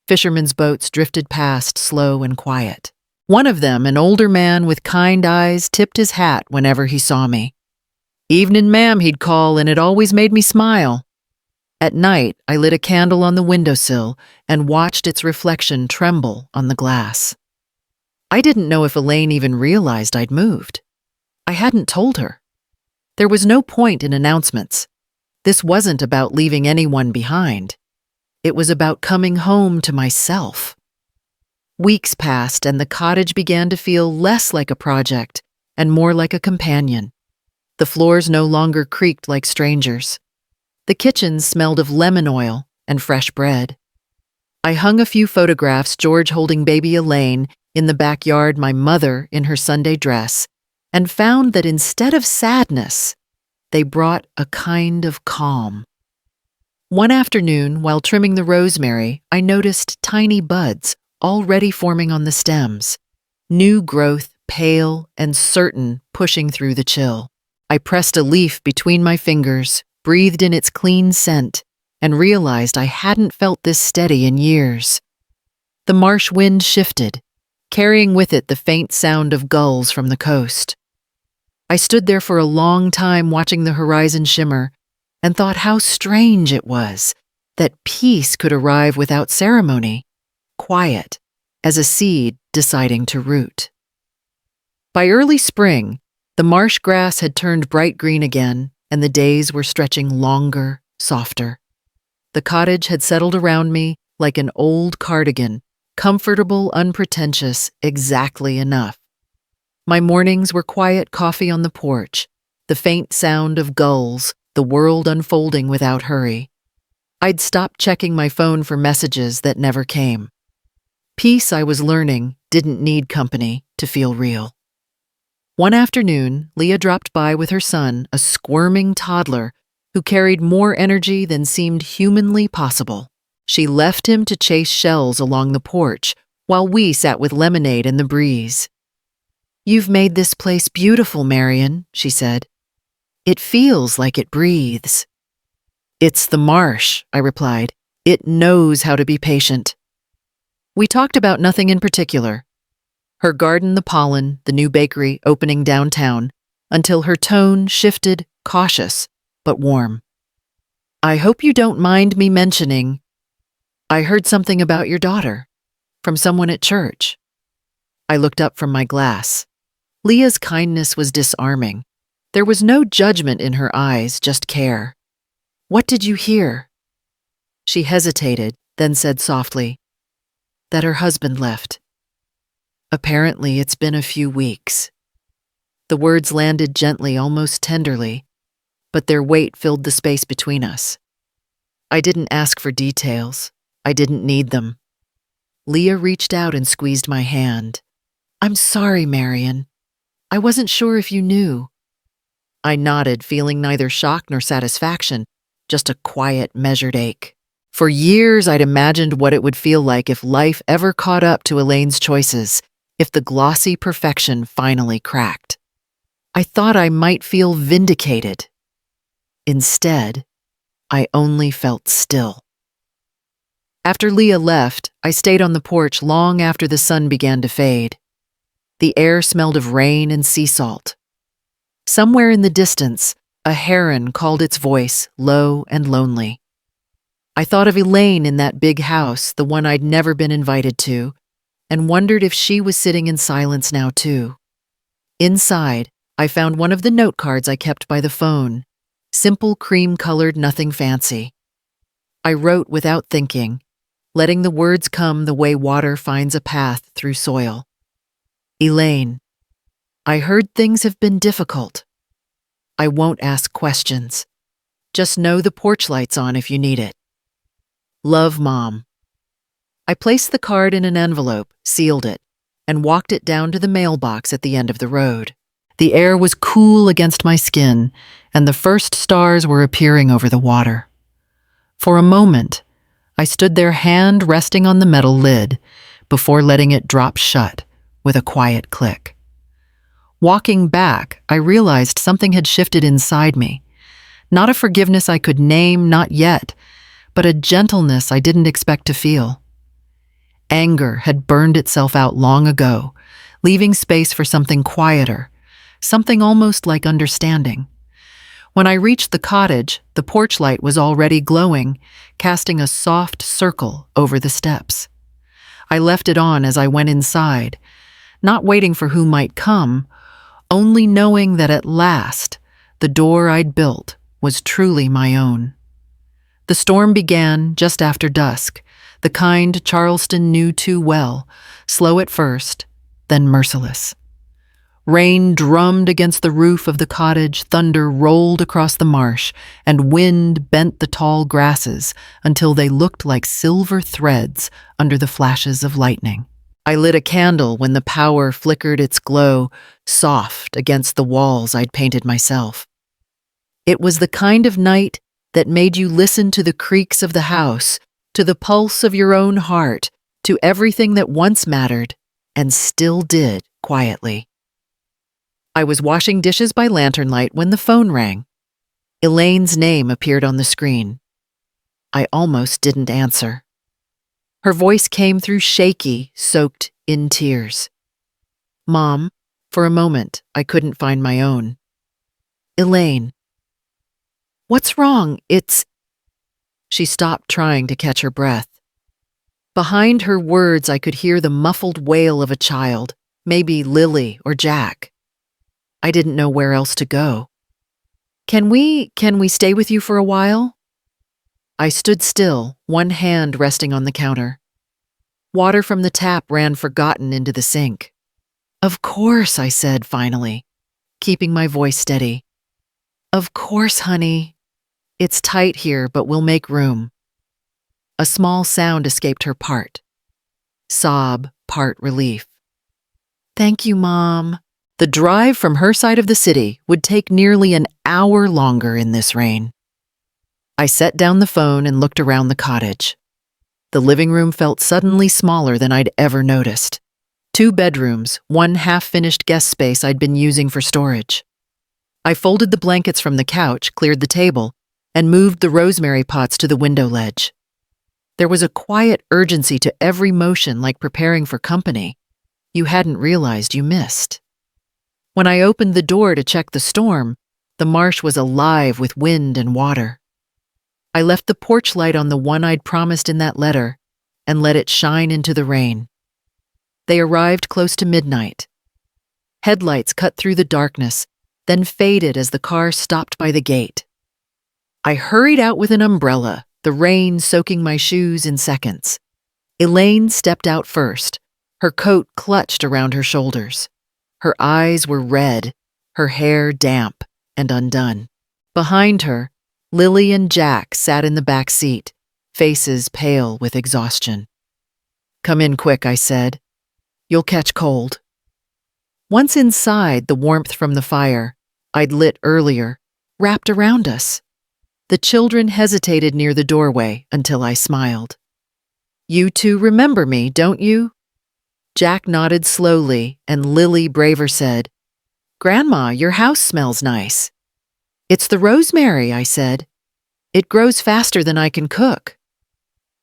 Fishermen's boats drifted past, slow and quiet. One of them, an older man with kind eyes, tipped his hat whenever he saw me. "Evening, ma'am," he'd call, and it always made me smile. At night, I lit a candle on the windowsill and watched its reflection tremble on the glass. I didn't know if Elaine even realized I'd moved. I hadn't told her. There was no point in announcements. This wasn't about leaving anyone behind. It was about coming home to myself. Weeks passed, and the cottage began to feel less like a project and more like a companion. The floors no longer creaked like strangers. The kitchen smelled of lemon oil and fresh bread. I hung a few photographs, George holding baby Elaine, in the backyard, my mother in her Sunday dress, and found that instead of sadness, they brought a kind of calm. One afternoon, while trimming the rosemary, I noticed tiny buds already forming on the stems, new growth, pale and certain, pushing through the chill. I pressed a leaf between my fingers, breathed in its clean scent, and realized I hadn't felt this steady in years. The marsh wind shifted, carrying with it the faint sound of gulls from the coast. I stood there for a long time, watching the horizon shimmer, and thought how strange it was that peace could arrive without ceremony, quiet, as a seed deciding to root. By early spring, the marsh grass had turned bright green again, and the days were stretching longer, softer. The cottage had settled around me like an old cardigan, comfortable, unpretentious, exactly enough. My mornings were quiet coffee on the porch, the faint sound of gulls, the world unfolding without hurry. I'd stopped checking my phone for messages that never came. Peace, I was learning, didn't need company to feel real. One afternoon, Leah dropped by with her son, a squirming toddler who carried more energy than seemed humanly possible. She left him to chase shells along the porch while we sat with lemonade in the breeze. "You've made this place beautiful, Marion," she said. "It feels like it breathes." "It's the marsh," I replied. "It knows how to be patient." We talked about nothing in particular. Her garden, the pollen, the new bakery opening downtown, until her tone shifted, cautious, but warm. "I hope you don't mind me mentioning, I heard something about your daughter, from someone at church." I looked up from my glass. Leah's kindness was disarming. There was no judgment in her eyes, just care. "What did you hear?" She hesitated, then said softly, "That her husband left. Apparently, it's been a few weeks." The words landed gently, almost tenderly, but their weight filled the space between us. I didn't ask for details. I didn't need them. Leah reached out and squeezed my hand. "I'm sorry, Marion. I wasn't sure if you knew." I nodded, feeling neither shock nor satisfaction, just a quiet, measured ache. For years, I'd imagined what it would feel like if life ever caught up to Elaine's choices, if the glossy perfection finally cracked. I thought I might feel vindicated. Instead, I only felt still. After Leah left, I stayed on the porch long after the sun began to fade. The air smelled of rain and sea salt. Somewhere in the distance, a heron called its voice, low and lonely. I thought of Elaine in that big house, the one I'd never been invited to, and wondered if she was sitting in silence now too. Inside, I found one of the note cards I kept by the phone. Simple, cream-colored, nothing fancy. I wrote without thinking, letting the words come the way water finds a path through soil. "Elaine, I heard things have been difficult. I won't ask questions. Just know the porch light's on if you need it. Love, Mom." I placed the card in an envelope, sealed it, and walked it down to the mailbox at the end of the road. The air was cool against my skin, and the first stars were appearing over the water. For a moment, I stood there, hand resting on the metal lid, before letting it drop shut with a quiet click. Walking back, I realized something had shifted inside me. Not a forgiveness I could name, not yet, but a gentleness I didn't expect to feel. Anger had burned itself out long ago, leaving space for something quieter, something almost like understanding. When I reached the cottage, the porch light was already glowing, casting a soft circle over the steps. I left it on as I went inside, not waiting for who might come, only knowing that at last, the door I'd built was truly my own. The storm began just after dusk, the kind Charleston knew too well, slow at first, then merciless. Rain drummed against the roof of the cottage, thunder rolled across the marsh, and wind bent the tall grasses until they looked like silver threads under the flashes of lightning. I lit a candle when the power flickered its glow, soft against the walls I'd painted myself. It was the kind of night that made you listen to the creaks of the house, to the pulse of your own heart, to everything that once mattered and still did quietly. I was washing dishes by lantern light when the phone rang. Elaine's name appeared on the screen. I almost didn't answer. Her voice came through shaky, soaked in tears. "Mom," for a moment I couldn't find my own. "Elaine." What's wrong? She stopped trying to catch her breath. Behind her words, I could hear the muffled wail of a child, maybe Lily or Jack. I didn't know where else to go. Can we stay with you for a while? I stood still, one hand resting on the counter. Water from the tap ran forgotten into the sink. Of course, I said finally, keeping my voice steady. Of course, honey. It's tight here, but we'll make room. A small sound escaped her part. Sob, part relief. Thank you, Mom. The drive from her side of the city would take nearly an hour longer in this rain. I set down the phone and looked around the cottage. The living room felt suddenly smaller than I'd ever noticed. 2 bedrooms, 1 half-finished guest space I'd been using for storage. I folded the blankets from the couch, cleared the table, and moved the rosemary pots to the window ledge. There was a quiet urgency to every motion, like preparing for company you hadn't realized you missed. When I opened the door to check the storm, the marsh was alive with wind and water. I left the porch light on, the one I'd promised in that letter, and let it shine into the rain. They arrived close to midnight. Headlights cut through the darkness, then faded as the car stopped by the gate. I hurried out with an umbrella, the rain soaking my shoes in seconds. Elaine stepped out first, her coat clutched around her shoulders. Her eyes were red, her hair damp and undone. Behind her, Lily and Jack sat in the back seat, faces pale with exhaustion. Come in quick, I said. You'll catch cold. Once inside, the warmth from the fire, I'd lit earlier, wrapped around us. The children hesitated near the doorway until I smiled. You two remember me, don't you? Jack nodded slowly, and Lily Braver said, Grandma, your house smells nice. It's the rosemary, I said. It grows faster than I can cook.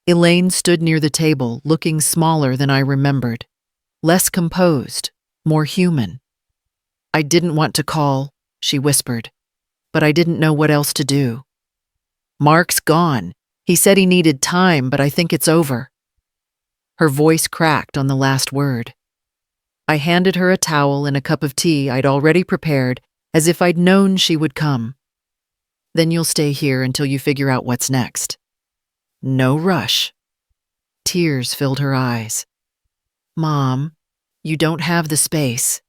Elaine stood near the table, looking smaller than I remembered, less composed, more human. I didn't want to call, she whispered, but I didn't know what else to do. Mark's gone. He said he needed time, but I think it's over. Her voice cracked on the last word. I handed her a towel and a cup of tea I'd already prepared, as if I'd known she would come. Then you'll stay here until you figure out what's next. No rush. Tears filled her eyes. Mom, you don't have the space.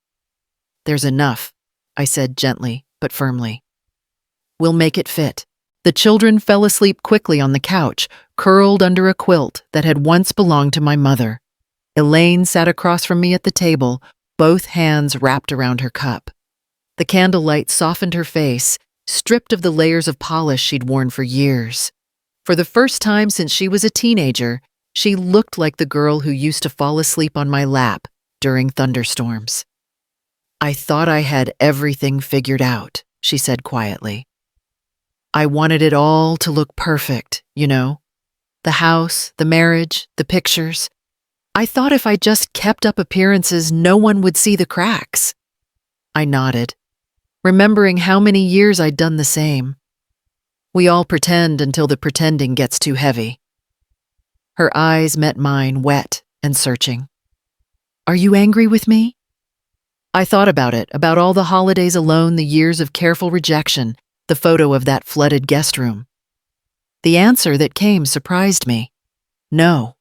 There's enough, I said gently but firmly. We'll make it fit. The children fell asleep quickly on the couch, curled under a quilt that had once belonged to my mother. Elaine sat across from me at the table, both hands wrapped around her cup. The candlelight softened her face, stripped of the layers of polish she'd worn for years. For the first time since she was a teenager, she looked like the girl who used to fall asleep on my lap during thunderstorms. I thought I had everything figured out, she said quietly. I wanted it all to look perfect, you know. The house, the marriage, the pictures. I thought if I just kept up appearances, no one would see the cracks. I nodded, remembering how many years I'd done the same. We all pretend until the pretending gets too heavy. Her eyes met mine, wet and searching. Are you angry with me? I thought about it, about all the holidays alone, the years of careful rejection, the photo of that flooded guest room. The answer that came surprised me. No,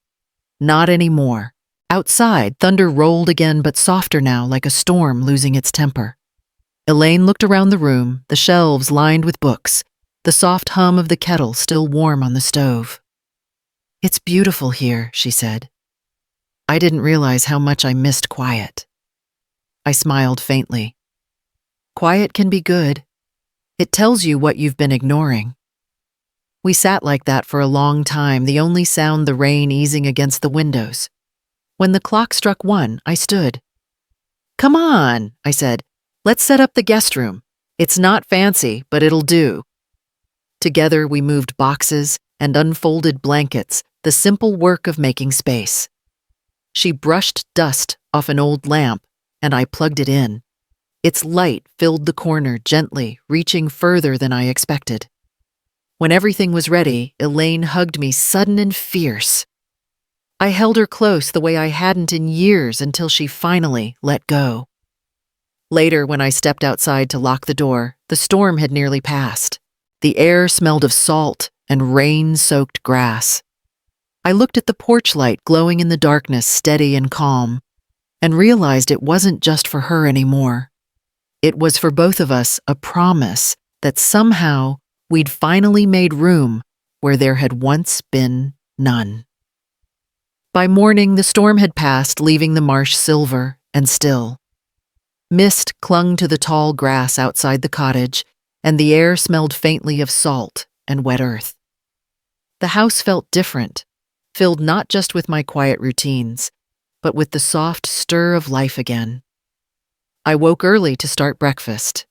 not anymore. Outside, thunder rolled again, but softer now, like a storm losing its temper. Elaine looked around the room, the shelves lined with books, the soft hum of the kettle still warm on the stove. It's beautiful here, she said. I didn't realize how much I missed quiet. I smiled faintly. Quiet can be good. It tells you what you've been ignoring. We sat like that for a long time, the only sound the rain easing against the windows. When the clock struck 1, I stood. Come on, I said. Let's set up the guest room. It's not fancy, but it'll do. Together we moved boxes and unfolded blankets, the simple work of making space. She brushed dust off an old lamp, and I plugged it in. Its light filled the corner gently, reaching further than I expected. When everything was ready, Elaine hugged me sudden and fierce. I held her close the way I hadn't in years until she finally let go. Later, when I stepped outside to lock the door, the storm had nearly passed. The air smelled of salt and rain-soaked grass. I looked at the porch light glowing in the darkness, steady and calm, and realized it wasn't just for her anymore. It was for both of us a promise that somehow we'd finally made room where there had once been none. By morning, the storm had passed, leaving the marsh silver and still. Mist clung to the tall grass outside the cottage, and the air smelled faintly of salt and wet earth. The house felt different, filled not just with my quiet routines, but with the soft stir of life again. I woke early to start breakfast.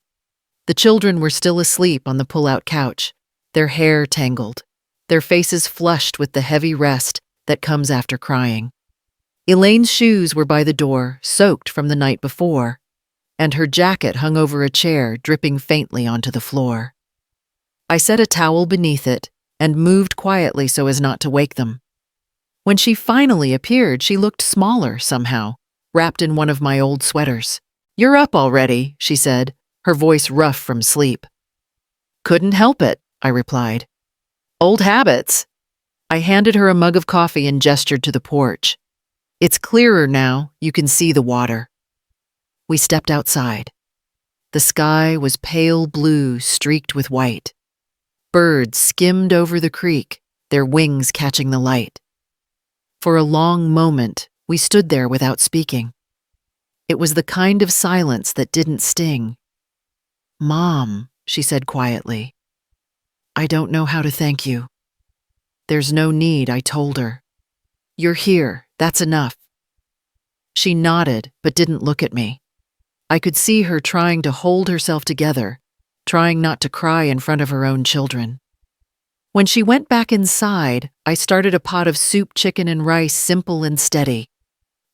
The children were still asleep on the pull-out couch, their hair tangled, their faces flushed with the heavy rest that comes after crying. Elaine's shoes were by the door, soaked from the night before, and her jacket hung over a chair, dripping faintly onto the floor. I set a towel beneath it and moved quietly so as not to wake them. When she finally appeared, she looked smaller somehow, wrapped in one of my old sweaters. "You're up already," she said, her voice rough from sleep. "Couldn't help it," I replied. "Old habits." I handed her a mug of coffee and gestured to the porch. "It's clearer now, you can see the water." We stepped outside. The sky was pale blue streaked with white. Birds skimmed over the creek, their wings catching the light. For a long moment, we stood there without speaking. It was the kind of silence that didn't sting. "Mom," she said quietly, "I don't know how to thank you." "There's no need," I told her. "You're here, that's enough." She nodded, but didn't look at me. I could see her trying to hold herself together, trying not to cry in front of her own children. When she went back inside, I started a pot of soup, chicken, and rice, simple and steady.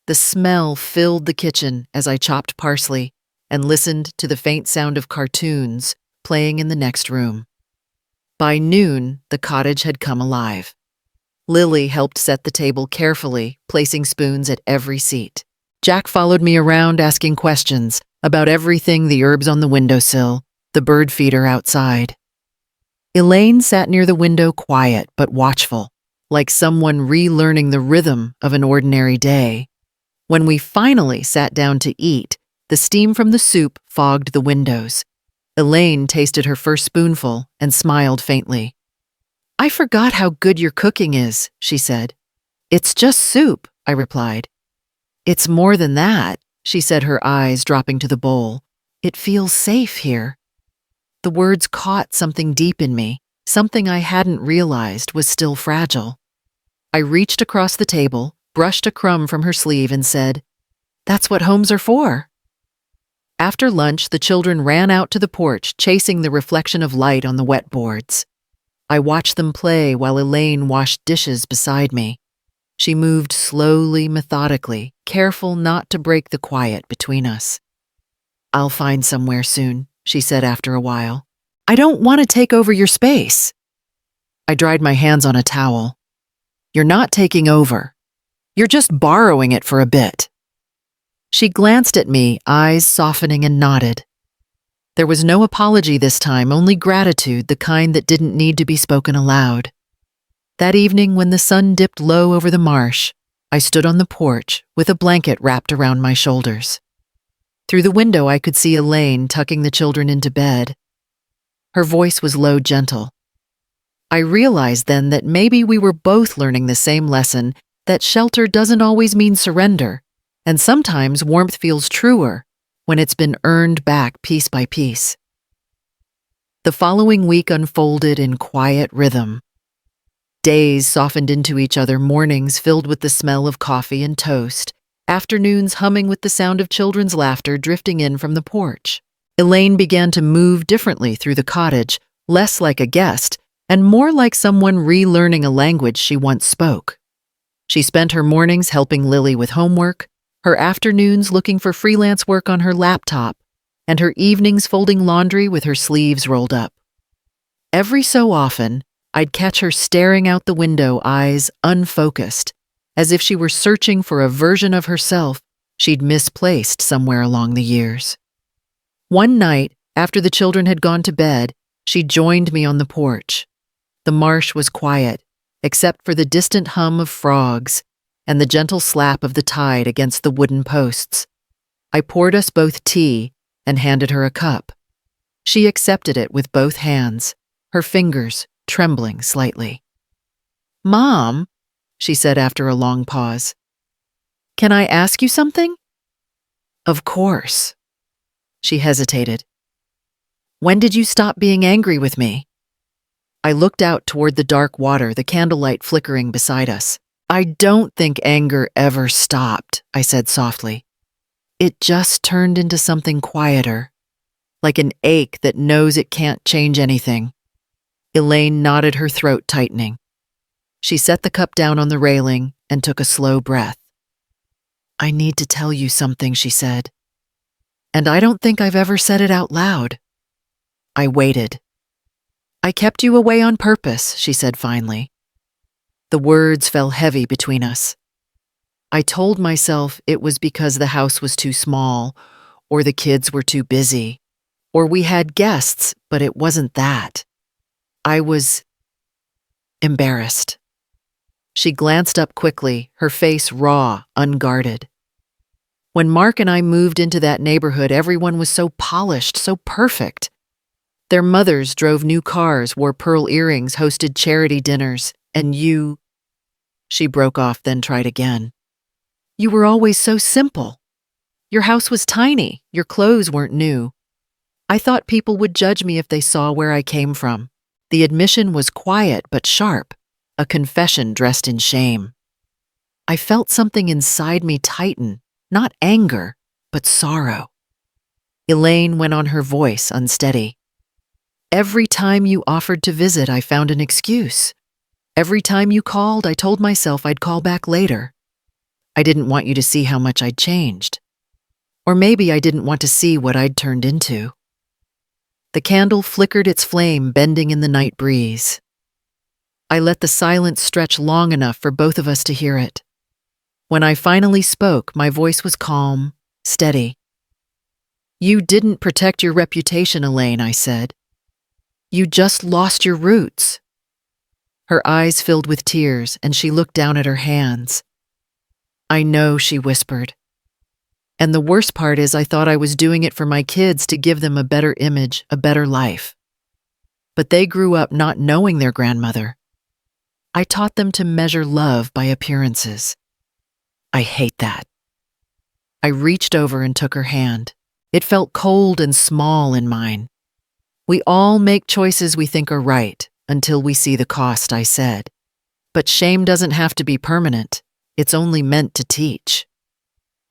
The smell filled the kitchen as I chopped parsley and listened to the faint sound of cartoons playing in the next room. By noon, the cottage had come alive. Lily helped set the table carefully, placing spoons at every seat. Jack followed me around asking questions about everything: the herbs on the windowsill, the bird feeder outside. Elaine sat near the window, quiet but watchful, like someone relearning the rhythm of an ordinary day. When we finally sat down to eat, the steam from the soup fogged the windows. Elaine tasted her first spoonful and smiled faintly. "I forgot how good your cooking is," she said. "It's just soup," I replied. "It's more than that," she said, her eyes dropping to the bowl. "It feels safe here." The words caught something deep in me, something I hadn't realized was still fragile. I reached across the table, brushed a crumb from her sleeve, and said, "That's what homes are for." After lunch, the children ran out to the porch, chasing the reflection of light on the wet boards. I watched them play while Elaine washed dishes beside me. She moved slowly, methodically, careful not to break the quiet between us. "I'll find somewhere soon," she said after a while. "I don't want to take over your space." I dried my hands on a towel. "You're not taking over. You're just borrowing it for a bit." She glanced at me, eyes softening, and nodded. There was no apology this time, only gratitude, the kind that didn't need to be spoken aloud. That evening, when the sun dipped low over the marsh, I stood on the porch with a blanket wrapped around my shoulders. Through the window, I could see Elaine tucking the children into bed. Her voice was low, gentle. I realized then that maybe we were both learning the same lesson, that shelter doesn't always mean surrender, and sometimes warmth feels truer when it's been earned back piece by piece. The following week unfolded in quiet rhythm. Days softened into each other, mornings filled with the smell of coffee and toast, afternoons humming with the sound of children's laughter drifting in from the porch. Elaine began to move differently through the cottage, less like a guest and more like someone relearning a language she once spoke. She spent her mornings helping Lily with homework, her afternoons looking for freelance work on her laptop, and her evenings folding laundry with her sleeves rolled up. Every so often, I'd catch her staring out the window, eyes unfocused, as if she were searching for a version of herself she'd misplaced somewhere along the years. One night, after the children had gone to bed, she joined me on the porch. The marsh was quiet, except for the distant hum of frogs and the gentle slap of the tide against the wooden posts. I poured us both tea and handed her a cup. She accepted it with both hands, her fingers trembling slightly. "Mom," she said after a long pause, "can I ask you something?" "Of course." She hesitated. "When did you stop being angry with me?" I looked out toward the dark water, the candlelight flickering beside us. "I don't think anger ever stopped," I said softly. "It just turned into something quieter, like an ache that knows it can't change anything." Elaine nodded, her throat tightening. She set the cup down on the railing and took a slow breath. "I need to tell you something," she said. "And I don't think I've ever said it out loud." I waited. "I kept you away on purpose," she said finally. The words fell heavy between us. I told myself it was because the house was too small, or the kids were too busy, or we had guests, but it wasn't that. I was embarrassed. She glanced up quickly, her face raw, unguarded. When Mark and I moved into that neighborhood, everyone was so polished, so perfect. Their mothers drove new cars, wore pearl earrings, hosted charity dinners, and you... She broke off, then tried again. "You were always so simple. Your house was tiny, your clothes weren't new. I thought people would judge me if they saw where I came from." The admission was quiet but sharp, a confession dressed in shame. I felt something inside me tighten, not anger, but sorrow. Elaine went on, her voice unsteady. "Every time you offered to visit, I found an excuse. Every time you called, I told myself I'd call back later. I didn't want you to see how much I'd changed. Or maybe I didn't want to see what I'd turned into." The candle flickered its flame, bending in the night breeze. I let the silence stretch long enough for both of us to hear it. When I finally spoke, my voice was calm, steady. "You didn't protect your reputation, Elaine," I said. "You just lost your roots." Her eyes filled with tears, and she looked down at her hands. "I know," she whispered. "And the worst part is I thought I was doing it for my kids, to give them a better image, a better life. But they grew up not knowing their grandmother. I taught them to measure love by appearances. I hate that." I reached over and took her hand. It felt cold and small in mine. "We all make choices we think are right until we see the cost," I said. "But shame doesn't have to be permanent. It's only meant to teach."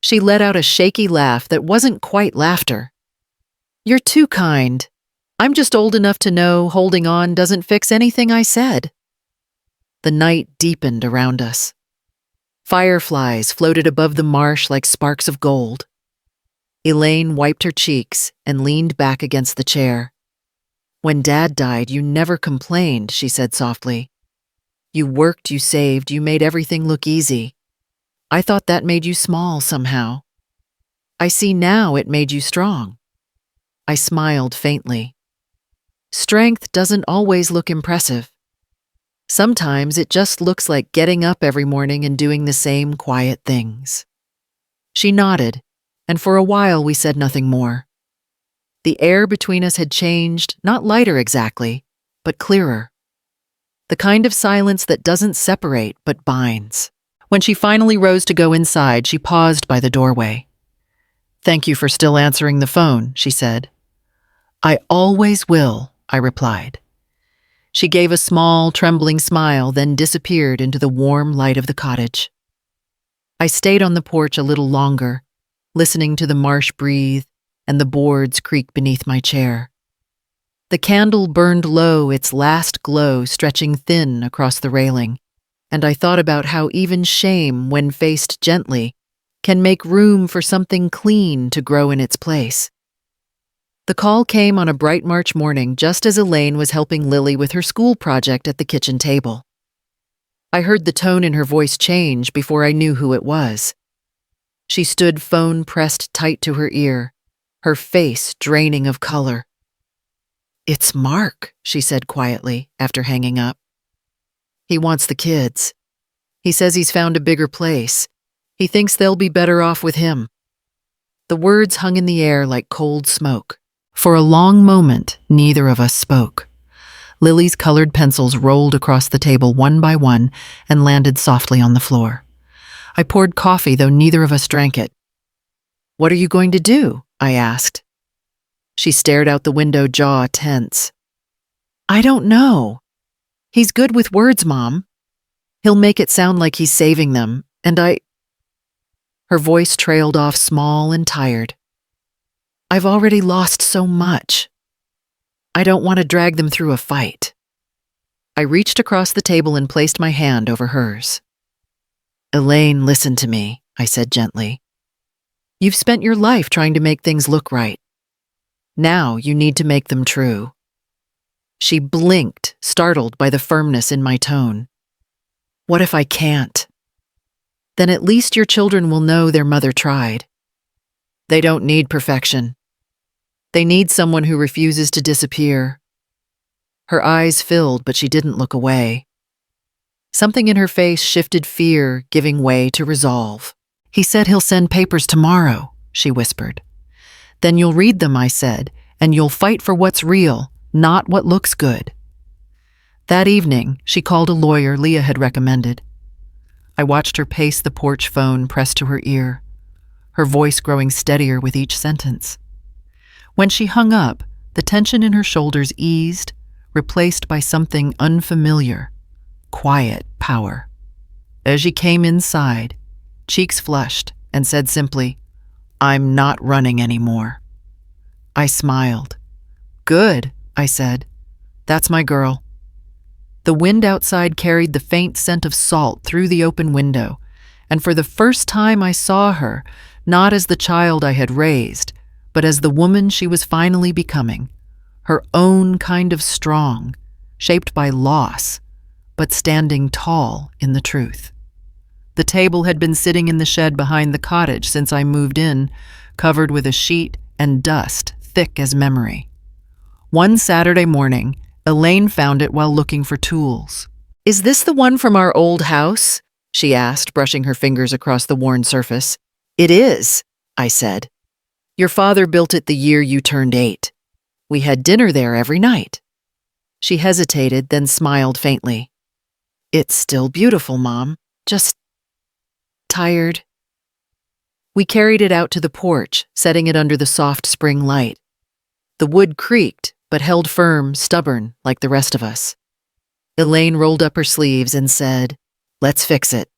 She let out a shaky laugh that wasn't quite laughter. "You're too kind. I'm just old enough to know holding on doesn't fix anything," I said. The night deepened around us. Fireflies floated above the marsh like sparks of gold. Elaine wiped her cheeks and leaned back against the chair. "When Dad died, you never complained," she said softly. "You worked, you saved, you made everything look easy. I thought that made you small somehow. I see now it made you strong." I smiled faintly. Strength doesn't always look impressive. Sometimes it just looks like getting up every morning and doing the same quiet things. She nodded, and for a while we said nothing more. The air between us had changed, not lighter exactly, but clearer. The kind of silence that doesn't separate but binds. When she finally rose to go inside, she paused by the doorway. "Thank you for still answering the phone," she said. "I always will," I replied. She gave a small, trembling smile, then disappeared into the warm light of the cottage. I stayed on the porch a little longer, listening to the marsh breathe and the boards creak beneath my chair. The candle burned low, its last glow stretching thin across the railing, and I thought about how even shame, when faced gently, can make room for something clean to grow in its place. The call came on a bright March morning just as Elaine was helping Lily with her school project at the kitchen table. I heard the tone in her voice change before I knew who it was. She stood, phone pressed tight to her ear, her face draining of color. "It's Mark," she said quietly after hanging up. "He wants the kids. He says he's found a bigger place. He thinks they'll be better off with him." The words hung in the air like cold smoke. For a long moment, neither of us spoke. Lily's colored pencils rolled across the table one by one and landed softly on the floor. I poured coffee, though neither of us drank it. "What are you going to do?" I asked. She stared out the window, jaw tense. "I don't know. He's good with words, Mom. He'll make it sound like he's saving them, and I—" Her voice trailed off, small and tired. "I've already lost so much. I don't want to drag them through a fight." I reached across the table and placed my hand over hers. "Elaine, listen to me," I said gently. "You've spent your life trying to make things look right. Now you need to make them true." She blinked, startled by the firmness in my tone. "What if I can't?" "Then at least your children will know their mother tried. They don't need perfection. They need someone who refuses to disappear." Her eyes filled, but she didn't look away. Something in her face shifted, fear giving way to resolve. "He said he'll send papers tomorrow," she whispered. "Then you'll read them," I said, "and you'll fight for what's real, not what looks good." That evening, she called a lawyer Leah had recommended. I watched her pace the porch, phone pressed to her ear, her voice growing steadier with each sentence. When she hung up, the tension in her shoulders eased, replaced by something unfamiliar, quiet power. As she came inside, cheeks flushed, and said simply, "I'm not running anymore." I smiled. "Good," I said. "That's my girl." The wind outside carried the faint scent of salt through the open window, and for the first time I saw her, not as the child I had raised, but as the woman she was finally becoming, her own kind of strong, shaped by loss, but standing tall in the truth. The table had been sitting in the shed behind the cottage since I moved in, covered with a sheet and dust thick as memory. One Saturday morning, Elaine found it while looking for tools. "Is this the one from our old house?" she asked, brushing her fingers across the worn surface. "It is," I said. "Your father built it the year you turned 8. We had dinner there every night." She hesitated, then smiled faintly. "It's still beautiful, Mom. Just tired." We carried it out to the porch, setting it under the soft spring light. The wood creaked, but held firm, stubborn, like the rest of us. Elaine rolled up her sleeves and said, "Let's fix it."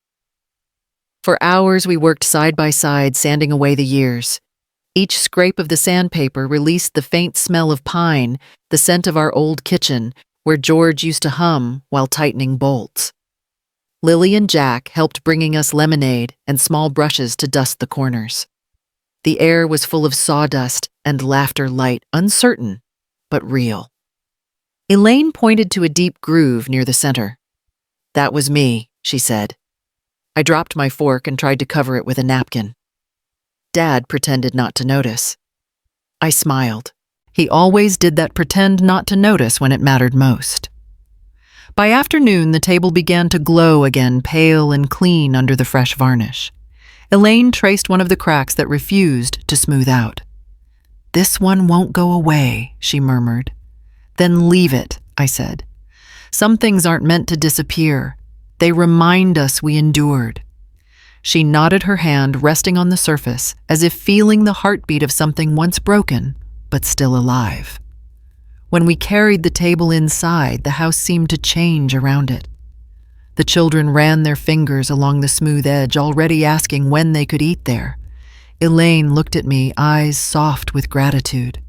For hours we worked side by side, sanding away the years. Each scrape of the sandpaper released the faint smell of pine, the scent of our old kitchen, where George used to hum while tightening bolts. Lily and Jack helped, bringing us lemonade and small brushes to dust the corners. The air was full of sawdust and laughter, light, uncertain, but real. Elaine pointed to a deep groove near the center. "That was me," she said. I dropped my fork and tried to cover it with a napkin. Dad pretended not to notice. I smiled. He always did that pretend not to notice when it mattered most. By afternoon, the table began to glow again, pale and clean under the fresh varnish. Elaine traced one of the cracks that refused to smooth out. "This one won't go away," she murmured. "Then leave it," I said. "Some things aren't meant to disappear. They remind us we endured." She nodded, her hand resting on the surface, as if feeling the heartbeat of something once broken, but still alive. When we carried the table inside, the house seemed to change around it. The children ran their fingers along the smooth edge, already asking when they could eat there. Elaine looked at me, eyes soft with gratitude.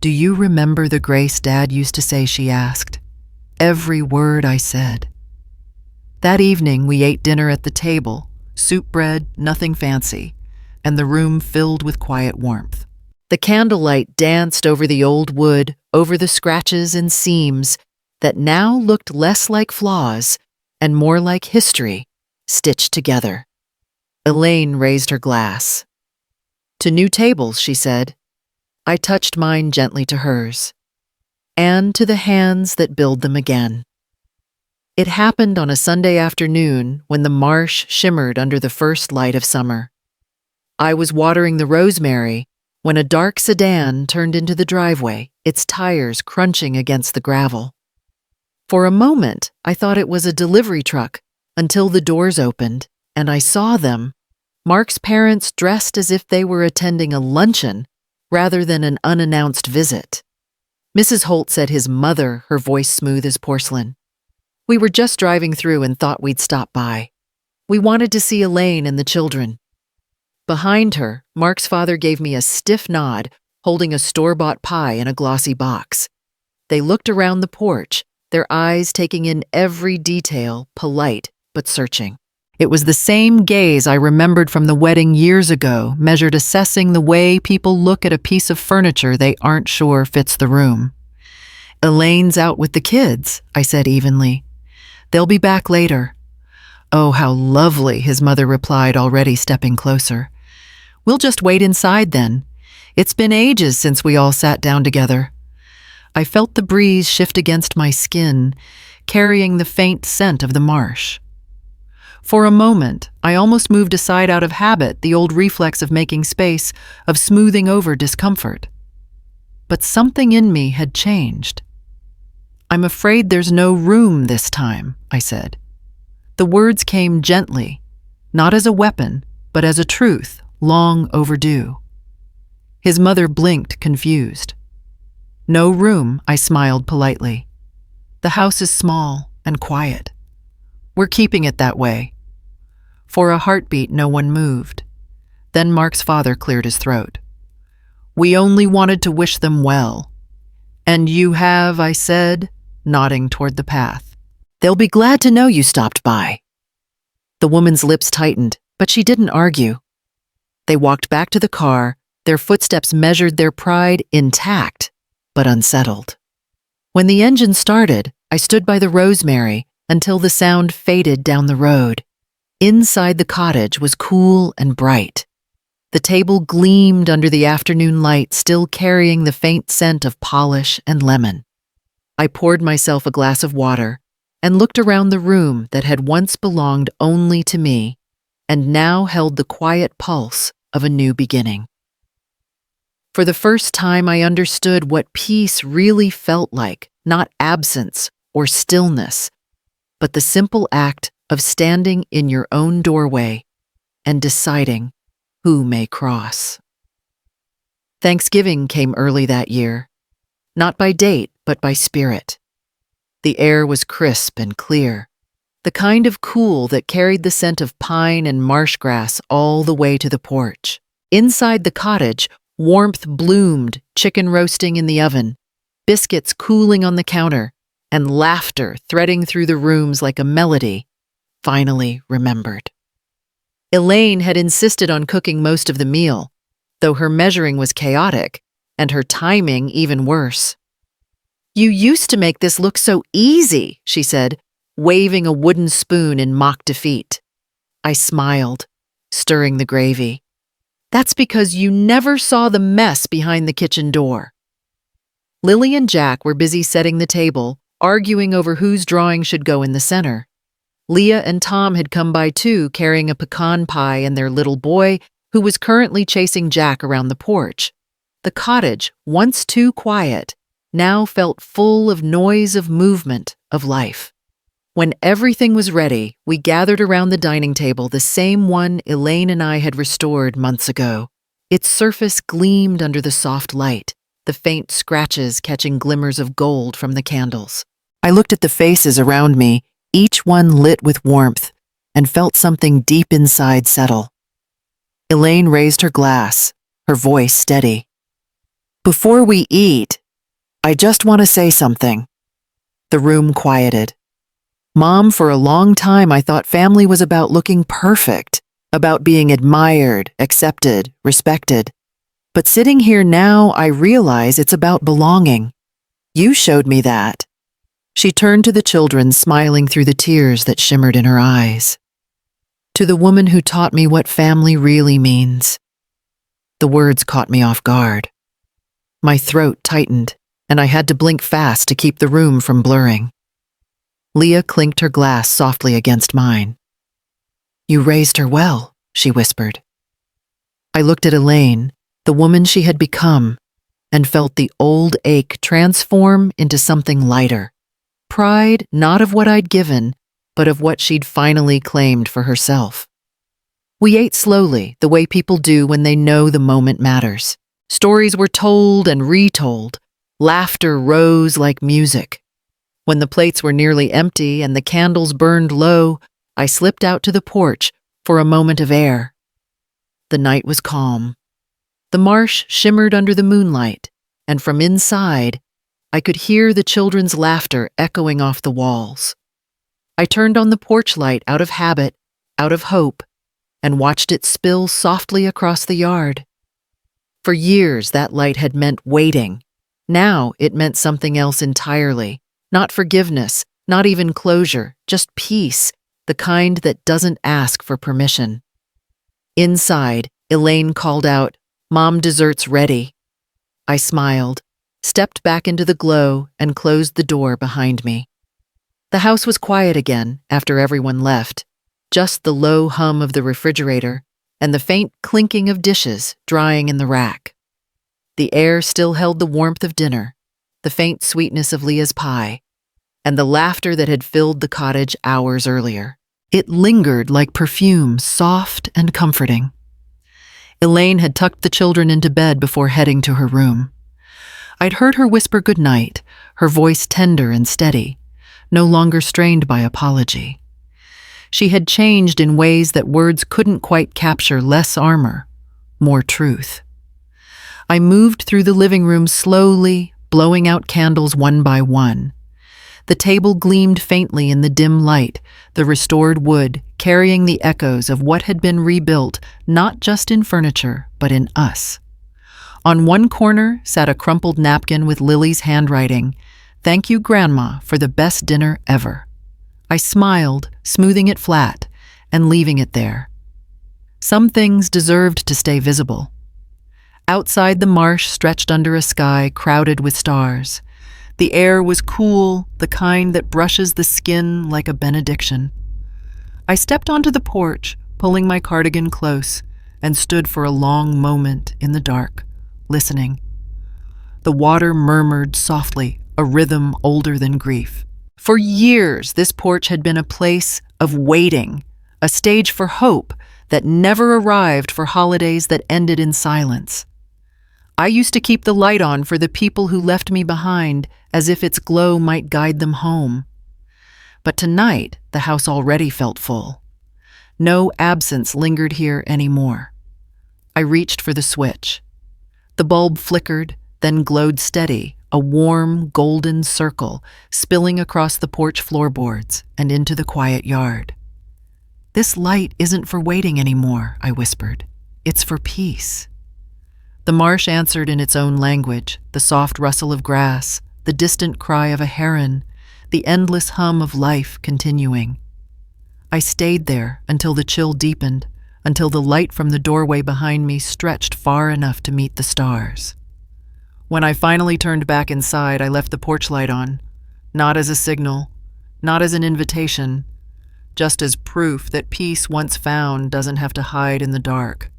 "Do you remember the grace Dad used to say?" she asked. Every word I said. That evening, we ate dinner at the table, soup, bread, nothing fancy, and the room filled with quiet warmth. The candlelight danced over the old wood, over the scratches and seams that now looked less like flaws and more like history stitched together. Elaine raised her glass. "To new tables," she said. I touched mine gently to hers. "And to the hands that build them again." It happened on a Sunday afternoon when the marsh shimmered under the first light of summer. I was watering the rosemary when a dark sedan turned into the driveway, its tires crunching against the gravel. For a moment, I thought it was a delivery truck until the doors opened and I saw them, Mark's parents dressed as if they were attending a luncheon rather than an unannounced visit. Mrs. Holt said his mother, her voice smooth as porcelain. "We were just driving through and thought we'd stop by. We wanted to see Elaine and the children." Behind her, Mark's father gave me a stiff nod, holding a store-bought pie in a glossy box. They looked around the porch, their eyes taking in every detail, polite but searching. It was the same gaze I remembered from the wedding years ago, measured assessing the way people look at a piece of furniture they aren't sure fits the room. "Elaine's out with the kids," I said evenly. "They'll be back later." "Oh, how lovely," his mother replied, already stepping closer. "We'll just wait inside then. It's been ages since we all sat down together." I felt the breeze shift against my skin, carrying the faint scent of the marsh. For a moment, I almost moved aside out of habit, the old reflex of making space, of smoothing over discomfort. But something in me had changed. "I'm afraid there's no room this time," I said. The words came gently, not as a weapon, but as a truth, long overdue. His mother blinked, confused. "No room," I smiled politely. "The house is small and quiet. We're keeping it that way." For a heartbeat, no one moved. Then Mark's father cleared his throat. "We only wanted to wish them well." "And you have," I said, nodding toward the path. "They'll be glad to know you stopped by." The woman's lips tightened, but she didn't argue. They walked back to the car, their footsteps measured their pride intact, but unsettled. When the engine started, I stood by the rosemary until the sound faded down the road. Inside the cottage was cool and bright. The table gleamed under the afternoon light, still carrying the faint scent of polish and lemon. I poured myself a glass of water and looked around the room that had once belonged only to me and now held the quiet pulse of a new beginning. For the first time, I understood what peace really felt like, not absence or stillness, but the simple act of standing in your own doorway and deciding who may cross. Thanksgiving came early that year, not by date, but by spirit. The air was crisp and clear, the kind of cool that carried the scent of pine and marsh grass all the way to the porch. Inside the cottage, warmth bloomed, chicken roasting in the oven, biscuits cooling on the counter, and laughter threading through the rooms like a melody, finally remembered. Elaine had insisted on cooking most of the meal, though her measuring was chaotic, and her timing even worse. "You used to make this look so easy," she said, waving a wooden spoon in mock defeat. I smiled, stirring the gravy. "That's because you never saw the mess behind the kitchen door." Lily and Jack were busy setting the table, arguing over whose drawing should go in the center. Leah and Tom had come by too, carrying a pecan pie and their little boy, who was currently chasing Jack around the porch. The cottage, once too quiet, now felt full of noise, of movement, of life. When everything was ready, we gathered around the dining table, the same one Elaine and I had restored months ago. Its surface gleamed under the soft light, the faint scratches catching glimmers of gold from the candles. I looked at the faces around me, each one lit with warmth, and felt something deep inside settle. Elaine raised her glass, her voice steady. "Before we eat, I just want to say something." The room quieted. "Mom, for a long time I thought family was about looking perfect, about being admired, accepted, respected. But sitting here now, I realize it's about belonging. You showed me that." She turned to the children, smiling through the tears that shimmered in her eyes. "To the woman who taught me what family really means." The words caught me off guard. My throat tightened, and I had to blink fast to keep the room from blurring. Leah clinked her glass softly against mine. "You raised her well," she whispered. I looked at Elaine, the woman she had become, and felt the old ache transform into something lighter. Pride not of what I'd given, but of what she'd finally claimed for herself. We ate slowly, the way people do when they know the moment matters. Stories were told and retold. Laughter rose like music. When the plates were nearly empty and the candles burned low, I slipped out to the porch for a moment of air. The night was calm. The marsh shimmered under the moonlight, and from inside, I could hear the children's laughter echoing off the walls. I turned on the porch light out of habit, out of hope, and watched it spill softly across the yard. For years, that light had meant waiting. Now it meant something else entirely. Not forgiveness, not even closure, just peace, the kind that doesn't ask for permission. Inside, Elaine called out, "Mom, dessert's ready." I smiled, stepped back into the glow, and closed the door behind me. The house was quiet again after everyone left, just the low hum of the refrigerator and the faint clinking of dishes drying in the rack. The air still held the warmth of dinner, the faint sweetness of Leah's pie, and the laughter that had filled the cottage hours earlier. It lingered like perfume, soft and comforting. Elaine had tucked the children into bed before heading to her room. I'd heard her whisper goodnight, her voice tender and steady, no longer strained by apology. She had changed in ways that words couldn't quite capture, less armor, more truth. I moved through the living room slowly, blowing out candles one by one. The table gleamed faintly in the dim light, the restored wood carrying the echoes of what had been rebuilt, not just in furniture, but in us. On one corner sat a crumpled napkin with Lily's handwriting, "Thank you, Grandma, for the best dinner ever." I smiled, smoothing it flat and leaving it there. Some things deserved to stay visible. Outside, the marsh stretched under a sky crowded with stars. The air was cool, the kind that brushes the skin like a benediction. I stepped onto the porch, pulling my cardigan close, and stood for a long moment in the dark, listening. The water murmured softly, a rhythm older than grief. For years, this porch had been a place of waiting, a stage for hope that never arrived for holidays that ended in silence. I used to keep the light on for the people who left me behind, as if its glow might guide them home. But tonight, the house already felt full. No absence lingered here anymore. I reached for the switch. The bulb flickered, then glowed steady, a warm, golden circle spilling across the porch floorboards and into the quiet yard. "This light isn't for waiting anymore," I whispered. "It's for peace." The marsh answered in its own language, the soft rustle of grass, the distant cry of a heron, the endless hum of life continuing. I stayed there until the chill deepened, until the light from the doorway behind me stretched far enough to meet the stars. When I finally turned back inside, I left the porch light on, not as a signal, not as an invitation, just as proof that peace once found doesn't have to hide in the dark.